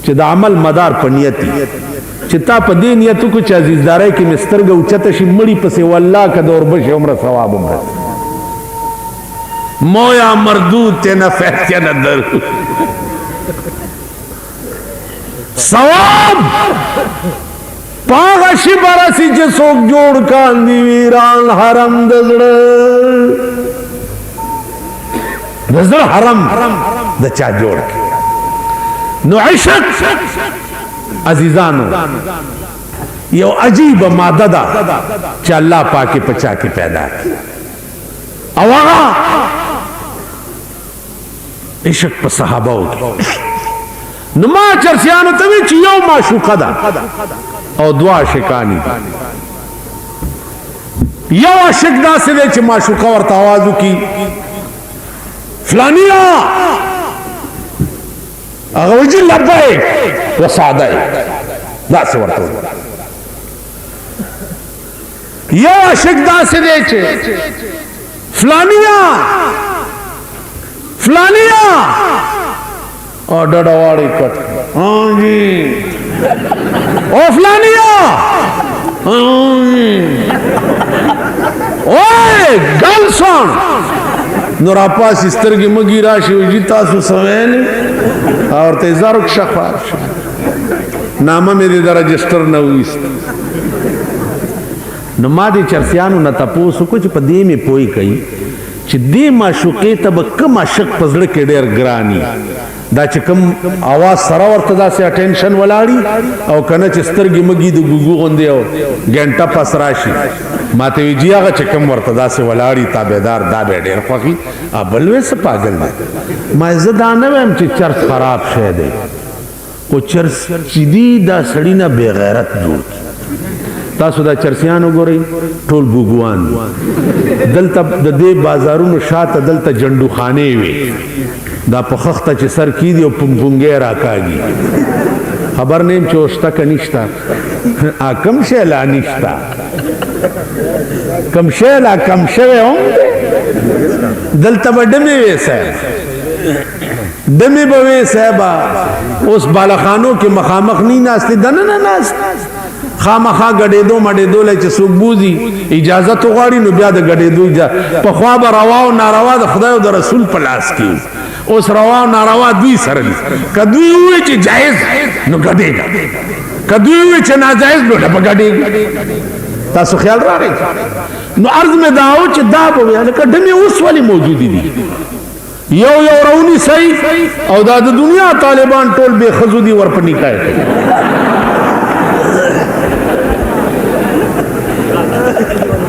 Speaker 1: چې د عمل مدار په نیت چې تا په دې نیت وکړو چې عزیزدارۍ کې مې سترګه اوچته شي مړي پسې والله که د اوربشې عمره ثواب عمره مویا مردود تے نہ فیتیا نہ در ثواب پاغا شی برسی چے سوک جوڑ کاندی ویران حرم دزڑ حرم دچا جوڑ کے نو عشق عزیزانو یو عجیب مادہ دا چا اللہ پاکی پچا کے پیدا کی او آغا عشق پا صحاباو کی نو ما چرسیانو تاوی چی یو معشوقه دا او دوا عشقانی یو عشق دا سے دے چی معشوقه ورطا آوازو کی فلانیا اگا وجی لبائک و سعدائک دا سے ورطا یو عشق دا سے دے چی فلانیا فلانیا اور ڈڑواڑی کٹ ہاں جی او فلانیا ہاں جی اوئے گل سن نورا پاس استرگی مگی راشی وجی تاسو سوینی اور تیزارک شخوار نامہ میری در رجسٹر نویست نو ما دې چرسیانو نه تپوس وکړو چې په دې مې پوی کوي چې دې معشوقې ته به کوم عاشق په زړه کې ډېر ګراني دا چې کوم اواز سره ورته داسې اټینشن ولاړي او که نه چې سترګې مږي د ګوګو غوندې او ګنټه پس راشي ما ته وي جي هغه چې کوم ورته داسې ولاړي تابعدار دا به ډېر خوښي بل وې څه پاګل دی ما زه دا نه وایم چې چرس خراب شی دی خو چرس چې دي دا سړي نه بې غیرت جوړ تاسو دا چرسیانو ګورئ ټول بوګوان دلته د دې بازارونو شاته دلته جنډو خانې وي دا په خخته چې سر کیدي او پمپونګې راکاږي خبر نیم چې اوشته که نشته کم شی لا نشته کم شی لا کم شوی هم دلته به ډمې وې صاحب ډمې به وې صاحبه اوس بالخانو کې مخامخ نی ناستې دننه ناست خامخا غډېدو مډېدو لای چې څوک بوزي اجازه تو غواړي نو بیا د غډېدو پخوا به روا او ناروا د خدای او د رسول په لاس کې اوس روا او ناروا دوی سره دي که دوی ووایي چې جایز نو غډېږه که دوی ووایي چې ناجایز نو ډبه غډېږه تاسو خیال راغی نو عرض مې دا و چې دا به وي هلکه ډمې اوس ولې موجودې دي یو یو رونی صحیح او دا د دنیا طالبان ټول بې ښځو دي ورپه نکاح کوي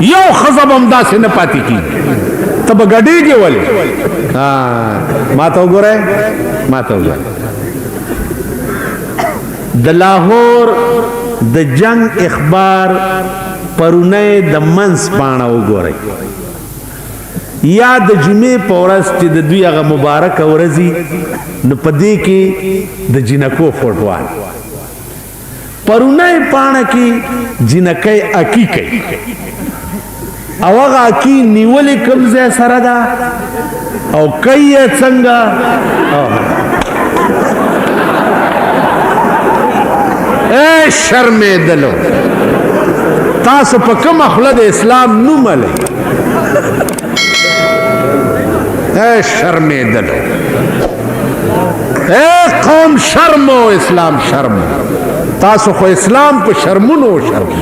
Speaker 1: یو خزب هم داسې نه پاتې کېږي ته به ګډېږې ولې ما ته وګورئ ما ته وګورئ د لاهور د جنگ اخبار پرونی د منځ پاڼه وګورئ یا د جمعې په ورځ چې د دوی هغه مبارک ورځي نو په دې کې د جنکو فوټوان پرونی پاڼه کې جنکۍ اکی کوي او هغه اکی نیولې کوم ځای سره ده او کوي یې څنګه اے شرمېدلو تاسو په کومه خوله د اسلام نوم لئ اے شرمېدلو اے قوم شرمو اسلام شرمو تاسو خو اسلام په شرمونو شرمو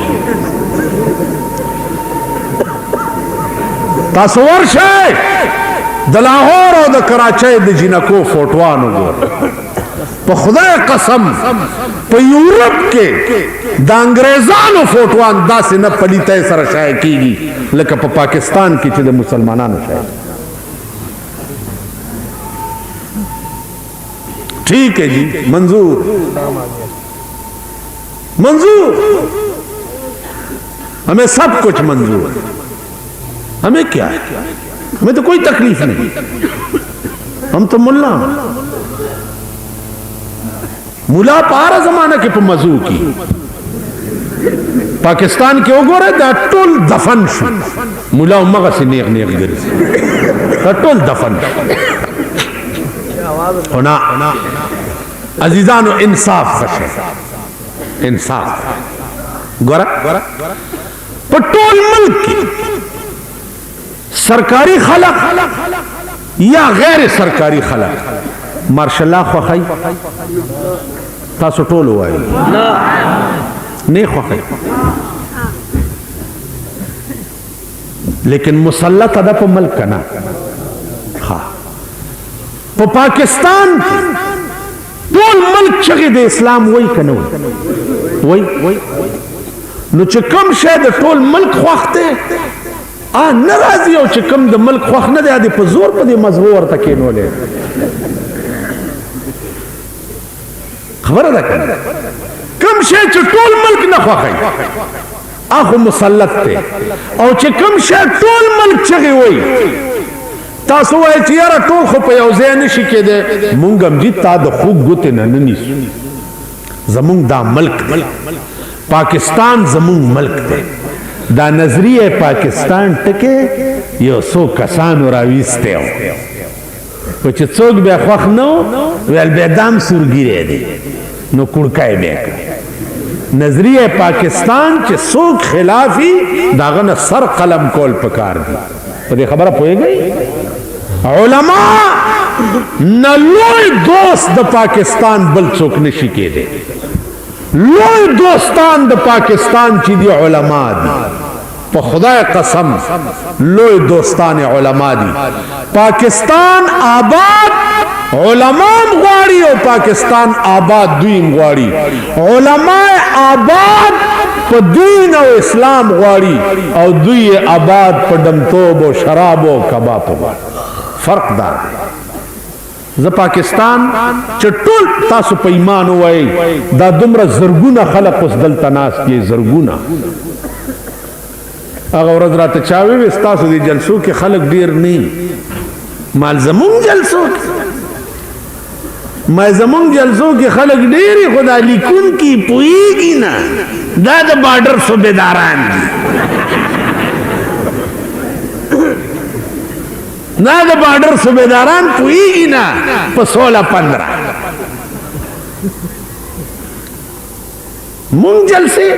Speaker 1: تاسو ورشئ د لاهور او د کراچۍ د جنکو فوټوان وګورئ په خدای قسم په یورپ کې د انګریزانو فوټوان داسې نه پلیتۍ سره شایع کیږي لکه په پاکستان کې چې د مسلمانانو شایع ٹھیک ہے جی منظور منظور ہمیں سب کچھ منظور ہے ہمیں کیا ہے ہمیں تو کوئی تکلیف نہیں ہم تو ملا ملا پارا زمانہ کے پا مزو کی پاکستان کے اوگورے دا ٹول دفن شو ملا امگا سے نیغ نیغ گرز دا ٹول دفن ہونا عزیزانو انصاف خشے انصاف گورا پا ٹول ملک کی سرکاری خلق یا غیر سرکاری خلق مارشاء اللہ خوخی تاسو ټول وایي نه خوخی لیکن مسلط ده په ملک نه ها په پاکستان ټول ملک چې د اسلام وای کنه وای نو چې کوم شه د ټول ملک خوخته ناراضي او چې کوم د ملک خوخ نه دی په زور په دې مذهب ورته کېنولې خبره ده کنه کوم شی چې ټول ملک نه خوخی اخو مسلط ته او چې کوم شی ټول ملک چغي وای تاسو وای چې یاره ټول خو په یو ځای نشي کېده مونږ هم دې تا د خوږ ګوتې نه نیسو زمونږ دا ملک دی پاکستان زمونږ ملک دی دا نظریه پاکستان ټکه یو څو کسانو راويسته و چې څوک به خوښ نو ول به دام سورګیره دي نو کړکای به نظریه پاکستان چې څوک خلافي داغه نه سر قلم کول پکار دي په دې خبره پوهیږئ علما نه لوی دوست د پاکستان بل څوک نشي کېده لوی دوستان د پاکستان چې دی علما دي په خدای قسم لوی دوستان علما دي پاکستان آباد علما غواړي او پاکستان آباد دوی غواړي علما آباد په دین او اسلام غواړي او دوی آباد په دمتوب او شراب او کباب فرق دار ز پاکستان چې ټول تاسو په ایمان وای دا دومره زرګونه خلق اوس دلته ناس کې زرګونه هغه ورځ راته چاوي وستاسو دي جلسو کې خلق ډیر نه مال زمون جلسو ما زمون جلسو کې خلق ډیری خدا لیکون کی پویږي نه دا د بارډر صوبیداران دي نه د بارډر صوبیداران پویږي نه په 16-15 مون جلسه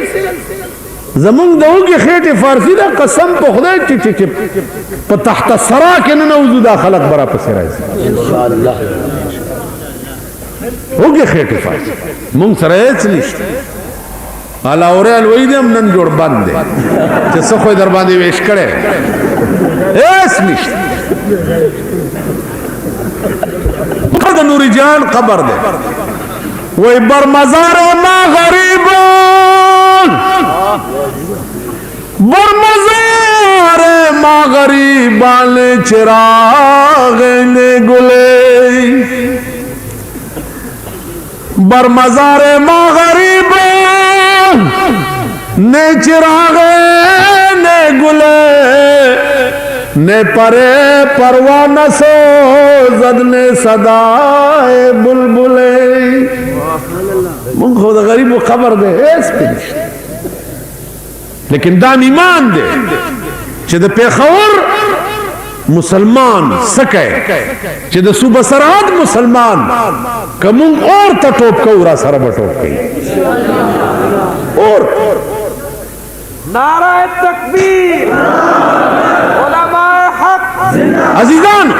Speaker 1: زمون دوږي خېټه فارسی دا قسم په خدای چې په تحت سرا کې نه نوځو دا خلق برا پسې راځي ان شاء الله وګي خېټه فارسی مون سره هیڅ نشته الا اورل وې دم نن جوړ باندې چې څه خو در باندې وېش کړي هیڅ نشته د نوري جان قبر ده وې بر مزار ما غریبان بر مزار ما غریبان چراغ نے گلے بر مزار ما غریبان نے چراغ نے گلے ने परे परवाना सो जदने सदाए बुलबुले मुंग खुद गरीब वो खबर दे लेकिन दान ईमान दे चे दे पेखवर मुसलमान सके चे दे सूबा सरहद मुसलमान कमुंग और तटोप का उरा सर बटोप कई और
Speaker 2: नारा तकबीर उलमाए हक
Speaker 1: अजीजान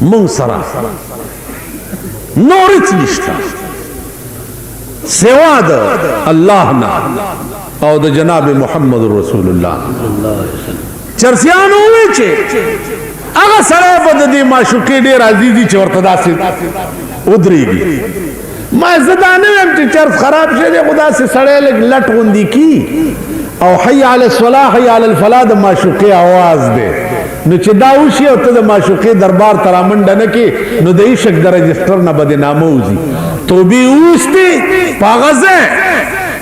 Speaker 1: मुंग सरा नोरिच निष्ठा सेवा द अल्लाह ना और द जनाब मोहम्मद रसूलुल्लाह चर्सियान हुए चे अगर सरे बददी माशुकी डेर अजीजी चे वर्तदा से उधरेगी मैं ज़दाने में चर्च खराब से दे खुदा से सड़े लट गुंदी की और हय अल सलाह हय अल फलाह द माशुकी आवाज दे नु चिदाउशी और तो माशुकी दरबार तरामंड न की नु देशक द रजिस्टर न बदनामो उजी तो भी उस्ती पागज है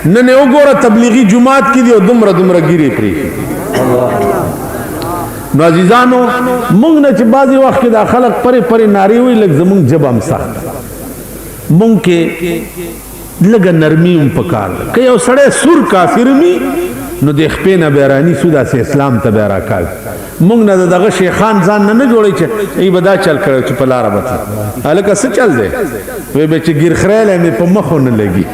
Speaker 1: न ने ओगोरा तबलीगी जुमात की दी दुमरा दुमरा गिरी प्री नो अजीजानो मुंग न च बाजी वक्त दा खलक परे परे नारी हुई लग जमुंग जब हम सा मुंग के लग नरमी पकार कई और सड़े सुर काफिर मी नो देख पे न बेरानी सुदा से इस्लाम तबेरा काल मुंग न दगा शेखान जान न जोड़े छे ई बदा चल करे च पलारा बता अलग से चल दे वे बेचे गिर खरेल में पमखो न लगी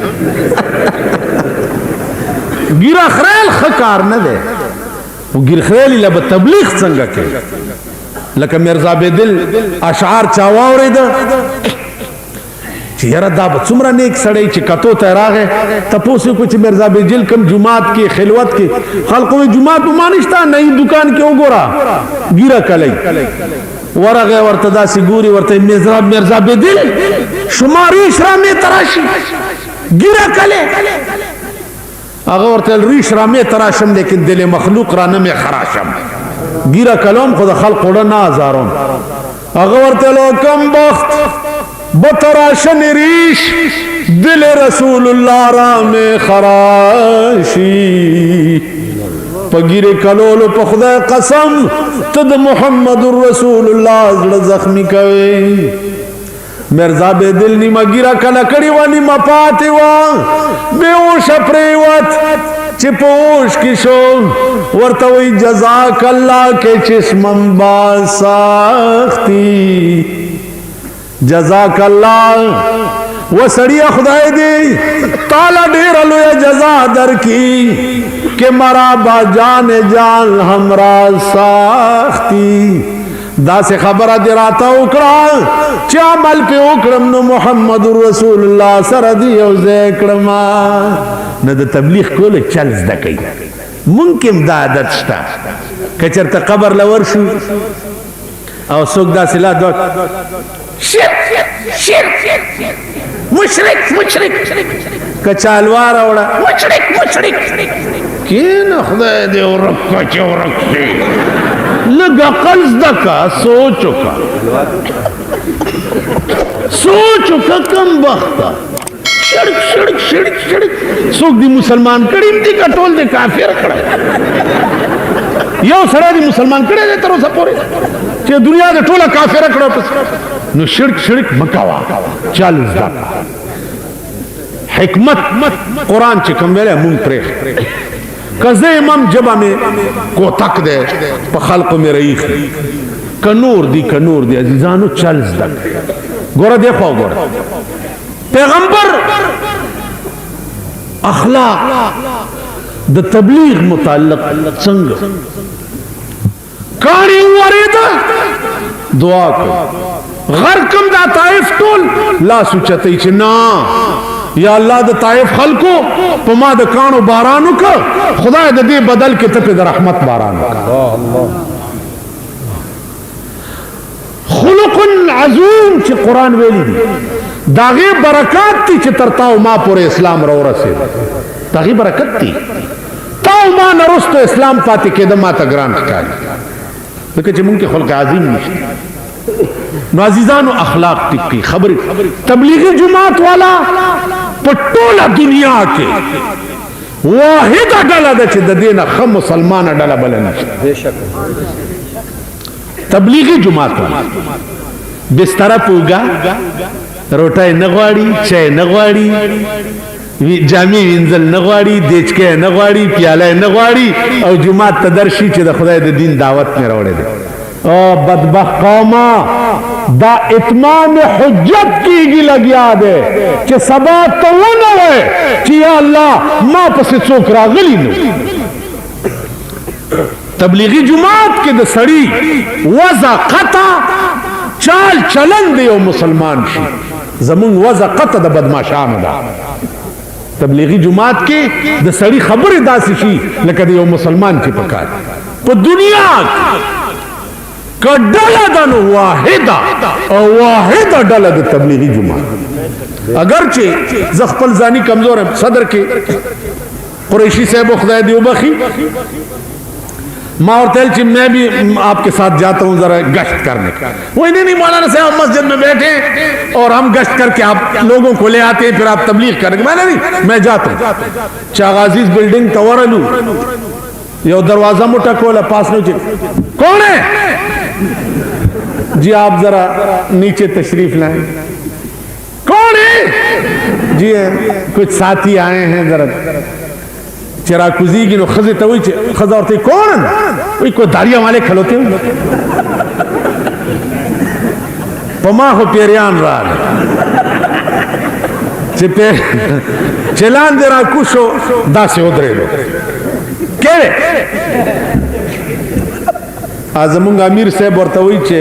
Speaker 1: गिरा खरेल खकार न दे वो गिर खरेल लब तबलीग संग के लक मिर्जा बेदिल अशार चावावरे द यार दा बचुमरा नेक सड़े च कतो तैरागे तपो से कुछ मिर्जा बेदिल कम जुमात की खिलवत की खल्को में जुमात मानिश्ता नई दुकान के ओगोरा गिरा कलई वरगे वर्तदा सिगूरी वर्ते मिर्जा बेदिल शुमारी शरा में तराशी गिरा कले अगर तेल रीश रामे तराशम लेकिन दिल मखलूक रान में खराशम गिरा कलम खुद खल्क उड़ना हजारों अगर तेलो कम बख्त बतराशन रीश दिल रसूलुल्लाह राम खराशी पगिरे कलोल पखुदा कसम तद मोहम्मदुर रसूलुल्लाह जख्मी कवे मिर्जा बेदिल नीमा गिरा कला कड़ी वा नीमा पाते वा बेहोश प्रेवत चिपोश किशो वर्तवई जज़ाक अल्लाह के चिस्मम बासाख्ती जज़ाक अल्लाह वो सड़िया खुदाए दे ताला ढेर लोया जज़ा दर की के मरा बा जान जान हमरा साख्ती दा से खबर दिराता उकड़ा चामल पे उकड़म न मोहम्मद रसूलुल्लाह सरदी औज़ेकड़मा न द तबलीग कोले चल दकई मुमकिन दा आदत स्टा कचर त कबर लवर शु और सुगदा सिला दो शिरक मुशरिक मुशरिक कचालवार औड़ा मुशरिक मुशरिक के न खुदा दे और रखा चौरक से लगा कल्ज़ का सोचो का कम बख्ता शिरक शिरक शिरक शिरक सोख दी मुसलमान कड़ी दी का टोल दे काफिर खड़ा यो सरा दी मुसलमान कड़े दे तरो सपोरे che दुनिया दे टोला काफिर खड़ा नु शिरक शिरक मकावा चल ज़का हिकमत कुरान च कम वेले मुंग प्रेख कज़े इमाम जबा में को तक दे पखल्क में रईख कनूर दी अजीजानो चल ज़क गोरा देखो गोरा पैगंबर अखलाक द तबलीग मुताल्लिक संग कहानी वरीदा दुआ को गरकम दा ताइफ टोल ला सुचते च ना या अल्लाह द ताइफ खल्को पमा द कानो बारानु का खुदा द दे बदल के तपे द रहमत बारानु का खुलुकुन अज़ूम च कुरान वेली दी दागे बरकत ती च तरताओ मा पूरे इस्लाम रो रसे दागे बरकत ती ताओ मा नरुस्तो इस्लाम पाती के दमा तगरान काली लेकिन च मुंके खुल्क अज़ीम निश्चित नाज़ीज़ानो अखलाक टिक्की खबरी तबलीगी जुमात वाला पटोला दुनिया के واحد ډله ده چې د دې نه ښه مسلمانه ډله بله نشته. تبلیغي جماعت بستره پوګه روټۍ نه غواړي، چای نه غواړي، جامې وینځل نه غواړي، دیچکې نه غواړي، پیاله نه غواړي، او جماعت ته درشي چې د خدای د دین دعوت مې راوړی دی. او بدبخت قوما دا اتمام حجت کیږي لګیا دی چې سبا ته ونه وای چې یا الله ما پسې څوک راغلی نو. تبلیغی جماعت کې د سړی وضع قطع چال چلن دی یو مسلمان شي. زمون وضع قطع د بدمعشانو ده. تبلیغی جماعت کې د سړی خبره داسې شي لکه د یو مسلمان چې پکار په دنیا کډاله دنو واحده او واحده ډله د تبلیغی جماعت. اگر چې ز خپل ځاني کمزور صدر کې قریشی صاحب خدای دی وبخي ما اور تل چې میں بھی آپ کے ساتھ جاتا ہوں ذرا گشت کرنے. وہ نہیں مولانا صاحب مسجد میں بیٹھے اور ہم گشت کر کے آپ لوگوں کو لے آتے ہیں پھر آپ تبلیغ کریں. میں نہیں میں جاتا ہوں. چاغ عزیز بلڈنگ تورلو یہ دروازہ موٹا کھولا پاس نہیں کون ہے جی آپ ذرا نیچے تشریف لائیں. کون ہے جی کچھ ساتھی آئے ہیں ذرا چرا کوزیږي نو خزه ته وای چې خزه ورته کون وای کو داړیا والے کھلوتے ہو پما هو پیریان را چې چلان دې را کوشو داسې ودرېلو کېره اعظم امیر صاحب ورته وای چې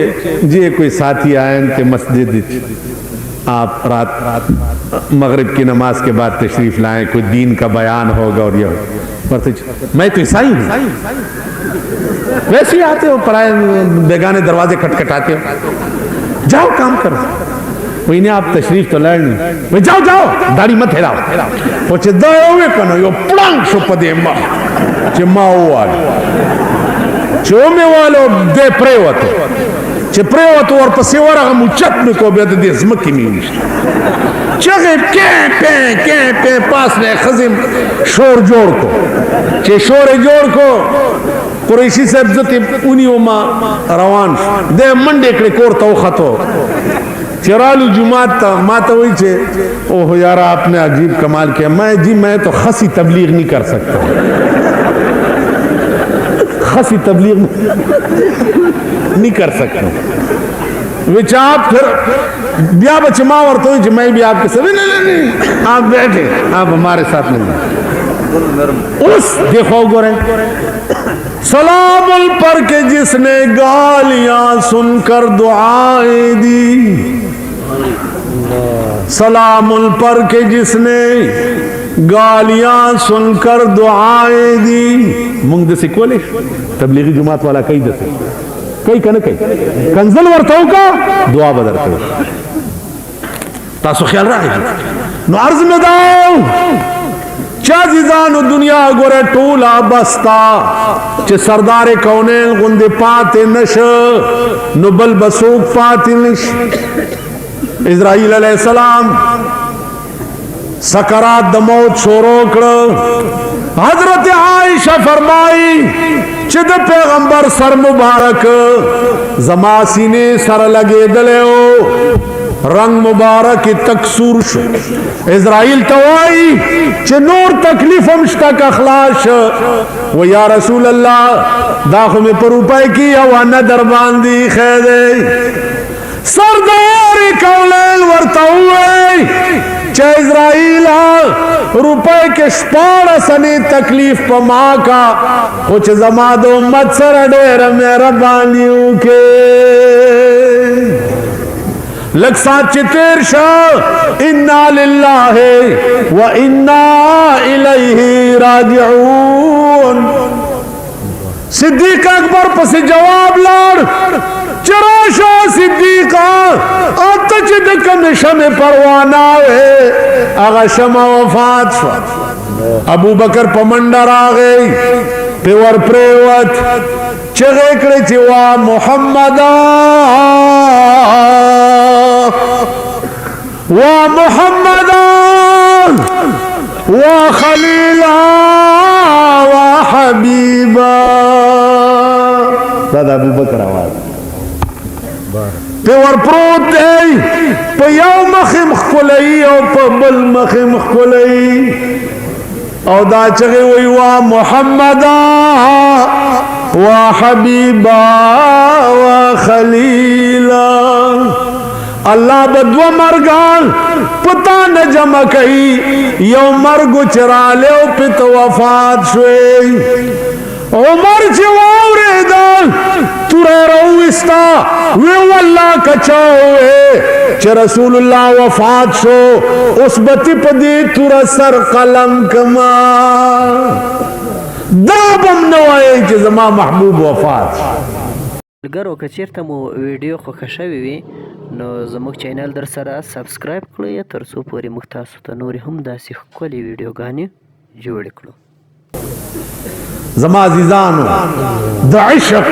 Speaker 1: جی کوئی ساتھی آئے تھے مسجد آپ رات مغرب کی نماز کے بعد تشریف لائیں کوئی دین کا بیان ہوگا اور یہ میں تو عیسائی ہوں. ویسے ہی آتے ہو پرائے بیگانے دروازے کھٹکھٹاتے ہو جاؤ کام کرو. وہی نہیں آپ تشریف تو لائیں نہیں جاؤ جاؤ داڑھی مت ہلاؤ وہ چدا ہوئے کنو یو پڑنگ شو پدے ما چما وال چومے والو دے پریوتو چې پریوتو ورپسې ورغه موچت مې کو بیا د دې ځمکې مې ونیشته چغې کې پې کې پې پاس نه ښځې شور جوړ کو چې شور یې جوړ کو قریشي صاحب زه ترې ونیو ما روان شو دی منډې کړې کور ته وختو چې رالو جماعت ته ما ته وایي چې اوه یار آپ نے عجیب کمال کیا. میں جی میں تو خسی تبلیغ نہیں کر سکتا خسی تبلیغ نہیں کر سکتا وچ آپ پھر بیا بچ ماں ورتو کہ میں بھی آپ کے ساتھ نہیں آپ بیٹھے آپ ہمارے ساتھ نہیں اس دیکھو گورے سلام پر کے جس نے گالیاں سن کر دعائیں دی سلام پر کے جس نے گالیاں سن کر دعائیں دی. مونږ د سکولې تبلیغی جماعت والا کوي د کوي کنه کوي کنزل ورتاو کا دعا بدرته تاسو خیال راځي نو عرض مې داو چا عزیزانو دنیا ګوره ټولا بستا چې سردار کونین غوندې پاتې نشه نو بل بسوک پاتې نشه. اسرائیل علیہ السلام سکرات د موت شروع کړ. حضرت عائشہ فرمائی چې د پیغمبر سر مبارک زما سینې سره لګېدلی و رنگ مبارک تکسور شو. اسرائیل توائی چې نور تکلیف هم شته که خلاص و یا رسول الله دا خو مې پر روپۍ کې یو نظر باندې ایښی دی. سردار کونین ورته ووایي چې اسرائیل روپے کے شپاړه سنې تکلیف په ما کا خو چې زما د امت سره ډېره مهرباني وکړې. لږ سات چې تېر شه انا لله و انا الیه راجعون. صدیق اکبر پسې جواب لاړ چراشا صدیقہ آتا چی دکم شم پروانہ ہے آغا شمع وفات شو. ابو بکر پمندر آگئی پیور پریوت چغے کڑے چی وا محمدہ وا محمدہ व खलीला व हबीबा। दादा अबू बकर आवाज पे वर प्रोत है, पे यौ मखिम खुलई और पे बल मखिम खुलई और दा चगे वही वा मोहम्मदा व हबीबा व खलीला। अल्लाह बदवा मरगाल पता न जमा कही यो मरगु चरा ले पित वफात शुए। उमर चवावरे दाल तुरे रोविस्ता वे वल्ला कचाओए च रसूलुल्लाह वफात शो उस बती पदी तुरा सर कलंक मा दाबम नवाए कि जमा महबूब वफात।
Speaker 3: गरो कचیرته مو ویډیو خوښ شوی وي نو زموږ چینل در سره سبسکرایب کړئ تر څو پورې موږ تاسو ته نور هم داسې ښکلې ویډیوګانې جوړ کړو.
Speaker 1: زما عزیزانو د عشق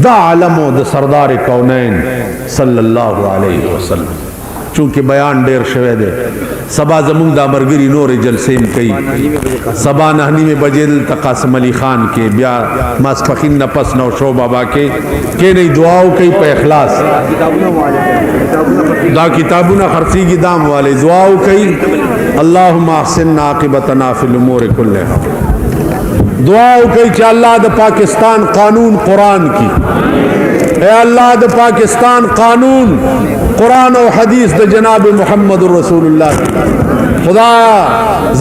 Speaker 1: دا علمو د سردار کونین صلی الله علیه وسلم چونکه بیان ډیر شوه دی. سبا زمونږ د امرګری نور جلسې کوي. سبا 9:30 بجې د قاسم علی خان کې بیا ماسپخین نه پس نو شو بابا کې نه دعاو کوي په اخلاص. دا کتابونه خرڅيږي دام والے دعاو کوي. اللهم احسن عاقبتنا فی الامور كلها. دعاو کوي چې الله د پاکستان قانون قرآن کی. اے اللہ د پاکستان قانون قرآن و حدیث د جناب محمد رسول اللہ خدا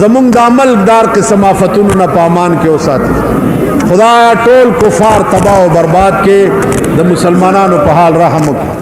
Speaker 1: زمونږ د عمل دار قسم آفتونو نه پامان کې وساتي. خدا ټول کفار تباہ و برباد کې د مسلمانانو په حال رحم وکړي.